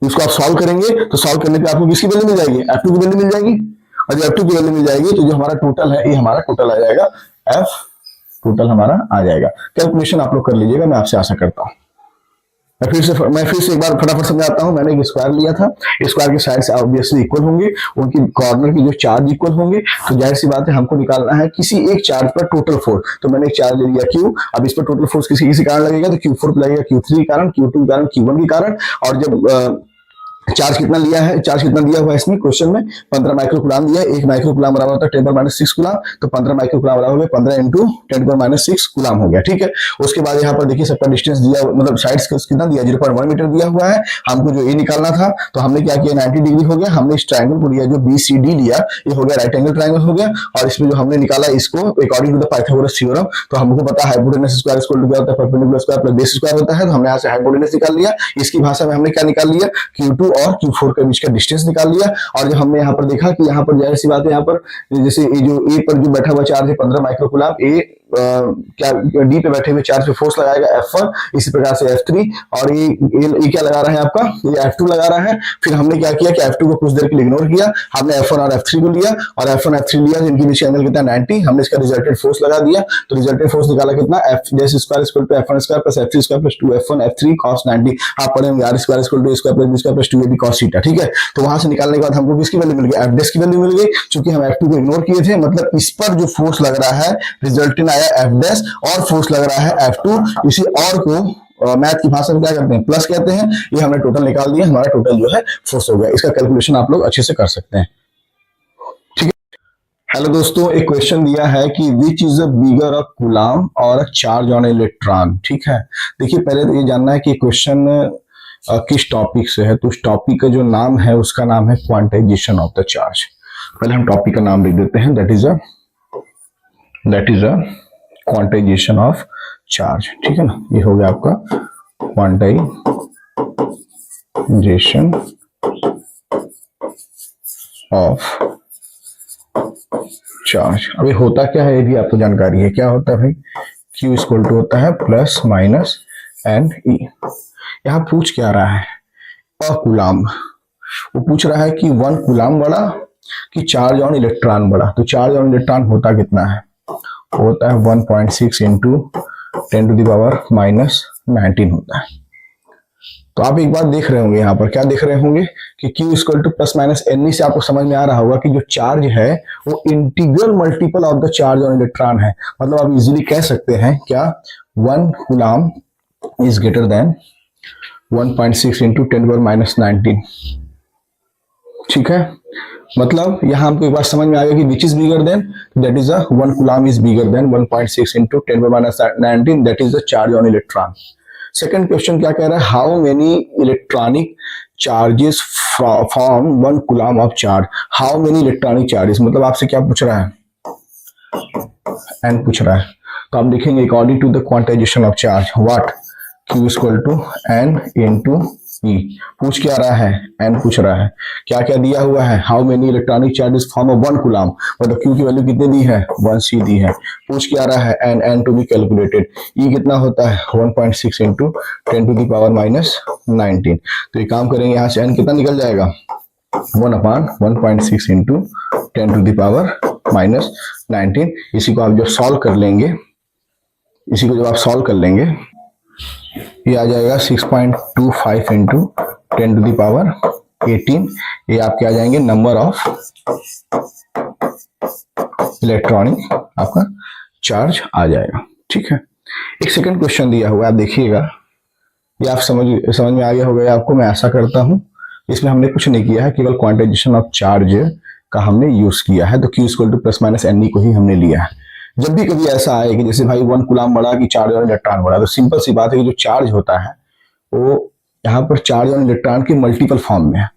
इसको आप सॉल्व करेंगे तो सॉल्व करने पे आपको किसकी वैल्यू मिल जाएगी, F2 की वैल्यू मिल जाएगी। और जब F2 की वैल्यू मिल जाएगी तो जो हमारा टोटल है, ये हमारा टोटल आ जाएगा, F टोटल हमारा आ जाएगा। कैलकुलेशन आप लोग कर लीजिएगा, मैं आपसे आशा करता हूं। मैं फिर से एक बार फटाफट समझाता हूं। मैंने एक स्क्वायर लिया था, स्क्वायर के साइड से ऑब्वियसली इक्वल होंगे, उनकी कॉर्नर की जो चार्ज इक्वल होंगे, तो जाहिर सी बात है हमको निकालना है किसी एक चार्ज पर टोटल फोर्स। तो मैंने एक चार्ज ले लिया Q, अब इस पर टोटल फोर्स किसी कारण लगेगा, तो Q4 पे लगेगा Q3 के कारण, Q2 के कारण, Q1 के कारण। और जब चार्ज कितना लिया है, चार्ज कितना दिया हुआ है इसमें क्वेश्चन में, 15 माइक्रोकूलम दिया है। 1 माइक्रोकूलम बराबर होता है 10⁻6 कूलम, तो 15 माइक्रोकूलम बराबर हो गया 15 इंटू 10⁻6 कूलम हो गया, ठीक है। उसके बाद यहाँ पर देखिए सबका डिस्टेंस दिया, मतलब साइड्स कितना दिया, 0.1 मीटर दिया हुआ है। हमको जो ए निकालना था, तो हमने क्या किया, 90 डिग्री हो गया। हमने इस ट्रायंगल को लिया, जो BCD लिया, ये हो गया राइट एंगल ट्रायंगल हो गया। और इसमें जो हमने निकाला, इसको according to the Pythagoras theorem, तो हमको पता है हाइपोटेनस स्क्वायर इक्वल टू क्या होता है, perpendicular square plus base square होता है। तो हमने यहाँ से हाइपोटेनस निकाल लिया। इसकी भाषा में हमने क्या निकाल लिया, Q2 और Q4 के बीच का डिस्टेंस निकाल लिया। और जब हमने यहाँ पर देखा कि यहाँ पर जाहिर सी बात है, यहाँ पर जैसे ये जो ए पर जो बैठा हुआ चार्ज है 15 माइक्रोकूलम, ए क्या डी पे बैठे हुए चार्ज पे फोर्स लगाएगा F1, इसी प्रकार से F3, और ये क्या लगा रहा है आपका, ये F2 लगा रहा है। फिर हमने क्या किया कि F2 को कुछ देर के लिए इग्नोर किया, हमने F1 और F3 को लिया, और F1 F3 लिया, जिनके बीच एंगल कितना 90, हमने इसका रिजल्टेंट फोर्स लगा दिया। तो रिजल्टेंट फोर्स निकाला कितना, F dash square equal to F1 square plus F3 square plus 2F1 F3 cos 90। आप पढ़े होंगे R square equal to A square plus B square plus 2AB cos theta, ठीक है। तो वहां से निकालने के बाद हमको किसकी वैल्यू मिल गई, F डैश की वैल्यू मिल गई। चूंकि हम F2 को इग्नोर किए थे, मतलब इस पर जो फोर्स लग रहा है रिजल्टेंट आया F डैश, और फोर्स लग रहा है F2। इसी और को मैथ की भाषा में क्या करते हैं, प्लस कहते हैं। ये हमने टोटल निकाल दिया, हमारा टोटल जो है फोर्स हो गया। इसका कैलकुलेशन आप लोग अच्छे से कर सकते हैं, ठीक है। हेलो दोस्तों, एक क्वेश्चन दिया है कि which is a bigger a coulomb और अ चार्ज ऑन इलेक्ट्रॉन, ठीक है। देखिए, पहले तो ये जानना है कि क्वेश्चन किस टॉपिक से है। तो उस टॉपिक का जो नाम है, उसका नाम है क्वांटाइजेशन ऑफ द चार्ज। पहले हम टॉपिक का नाम लिख देते हैं, that is a quantization of charge, ठीक है ना। ये हो गया आपका क्वांटाइजेशन ऑफ चार्ज। अभी होता क्या है, ये भी आपको जानकारी है। क्या होता है भाई, Q इक्वल टू होता है प्लस माइनस एन ई। यहाँ पूछ क्या रहा है, अ कूलम। वो पूछ रहा है कि 1 कूलम बड़ा कि चार्ज ऑन इलेक्ट्रॉन बड़ा। तो चार्ज ऑन इलेक्ट्रॉन होता कितना है, होता है 1.6 इंटू 10⁻⁻19 होता है। तो आप एक बात देख रहे होंगे यहाँ पर, क्या देख रहे होंगे कि Q equal to plus minus n से आपको समझ में आ रहा होगा कि जो चार्ज है वो integral multiple of the charge on electron है। मतलब आप इजीली कह सकते हैं क्या, 1 coulomb is greater than 1.6 into 10⁻⁻19। ठीक है, मतलब यहां हमको एक बात समझ में आ गया कि which is bigger than, that is 1 coulomb is bigger than 1.6 into 10⁻⁻19, that is the charge on electron. Second question क्या कह रहा है, how many electronic charges form 1 coulomb of charge. How many electronic charges मतलब आपसे क्या पूछ रहा है, एन पूछ रहा है। तो आप देखेंगे according to the quantization of charge what, Q equal to N into E. पूछ क्या रहा है, एन पूछ रहा है। क्या क्या दिया हुआ है, how many electronic charges form of 1 coulomb, मतलब Q की वैल्यू कितनी दी है, 1c दी है। पूछ क्या रहा है, एन टू बी कैलकुलेटेड। ई कितना होता है 1.6 इंटू 10⁻⁻19। तो ये काम करेंगे, यहाँ से एन कितना निकल जाएगा 1/1.6 इंटू 10⁻⁻19। इसी को आप जब सॉल्व कर लेंगे, इसी को जब आप सॉल्व कर लेंगे, ये आ जाएगा 6.25 इंटू 10⁻18। ये आपके आ जाएंगे नंबर ऑफ इलेक्ट्रॉनिक, आपका चार्ज आ जाएगा। ठीक है, एक सेकंड क्वेश्चन दिया हुआ है, आप देखिएगा, ये आप समझ में आ गया होगा आपको, मैं आशा करता हूं। इसमें हमने कुछ नहीं किया है, केवल क्वांटाइजेशन ऑफ चार्ज का हमने यूज किया है। तो Q equal to plus minus n को ही हमने लिया है। जब भी कभी ऐसा आए कि जैसे भाई 1 कूलम बढ़ा कि चार्ज और इलेक्ट्रॉन बढ़ा, तो सिंपल सी बात है कि जो चार्ज होता है वो यहाँ पर चार्ज और इलेक्ट्रॉन के मल्टीपल फॉर्म में है।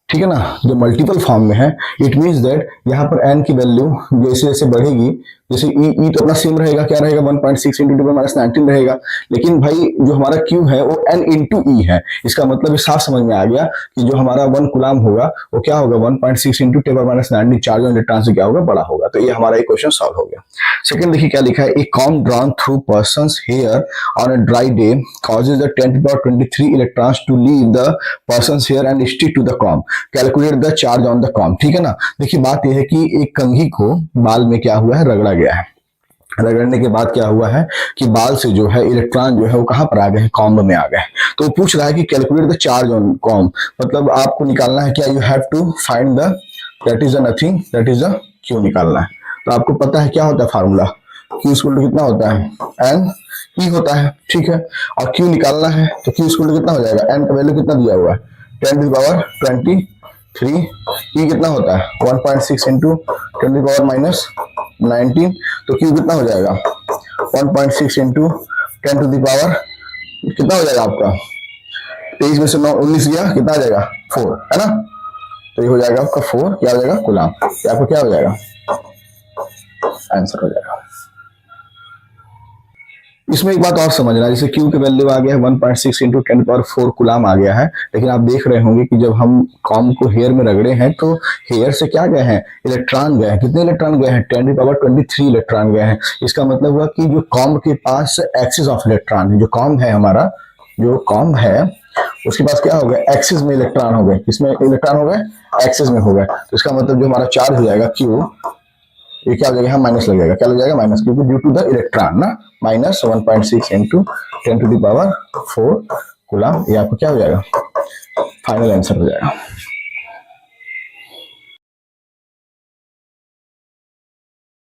ठीक है ना, जो मल्टीपल फॉर्म में है, इट मींस दैट यहाँ पर एन की वैल्यू जैसे जैसे बढ़ेगी, जैसे ई तो अपना सेम रहेगा, क्या रहेगा 1.6 इंटू 10⁻19 रहेगा। लेकिन भाई जो हमारा क्यू है वो एन इंटू ई है। इसका मतलब साफ समझ में आ गया कि जो हमारा 1 कूलम होगा वो क्या होगा 1.6 इंटू 10⁻19 चार्ज ऑन इलेक्ट्रॉन से क्या होगा, बड़ा होगा। तो ये हमारा एक क्वेश्चन सॉल्व हो गया। सेकंड देखिए क्या लिखा है, a comb drawn through persons hair on a dry day causes the 10⁻23 electrons to leave the person's hair and stick to the comb. Calculate the charge on the comb. ठीक है ना, देखिए बात यह है कि एक कंघी को बाल में क्या हुआ है, रगड़ा गया है। रगड़ने के बाद क्या हुआ है कि बाल से जो है इलेक्ट्रॉन जो है वो कहां पर आ गए, कॉम्ब में आ गए। तो वो पूछ रहा है कि calculate the charge on comb, मतलब आपको निकालना है क्या, you have to find the, that is the nothing, that is the Q निकालना है। तो आपको पता है क्या होता है फार्मूला, Q इक्वल टू कितना होता है, एन ई होता है। ठीक है, और Q निकालना है तो Q इक्वल टू कितना हो जाएगा, एन का वैल्यू कितना दिया हुआ है 10⁻23। ई कितना होता है 1.6 इंटू 10⁻⁻19। तो Q कितना हो जाएगा 1.6 इंटू 10⁻, कितना हो जाएगा आपका 23 में से 9 19 गया, कितना आ जाएगा 4, है ना। तो ये हो जाएगा आपका 4, क्या हो जाएगा कूलम, आपको क्या हो जाएगा आंसर हो जाएगा। इसमें एक बात और समझना, जैसे Q की वैल्यू आ गया है 1.6 इंटू 10⁻4 कूलम आ गया है। लेकिन आप देख रहे होंगे कि जब हम कॉम्ब को हेयर में रगड़े हैं तो हेयर से क्या गए हैं, इलेक्ट्रॉन गए हैं। कितने इलेक्ट्रॉन गए हैं 10⁻23 इलेक्ट्रॉन गए हैं। इसका मतलब हुआ कि जो कॉम्ब के पास एक्सिस ऑफ इलेक्ट्रॉन है, जो कॉम्ब है हमारा, जो कॉम्ब है उसके पास क्या हो गया, एक्सिस में इलेक्ट्रॉन हो गए। किसमें इलेक्ट्रॉन हो गए, एक्सिस में हो गए। तो इसका मतलब जो हमारा चार्ज हो जाएगा Q, ये क्या हो जाएगा, माइनस लग जाएगा, क्या लग जाएगा माइनस, क्योंकि ड्यू टू द इलेक्ट्रॉन ना, माइनस 1.6 इंटू 10⁻4 कूलम। ये आपको क्या हो जाएगा, फाइनल आंसर हो जाएगा।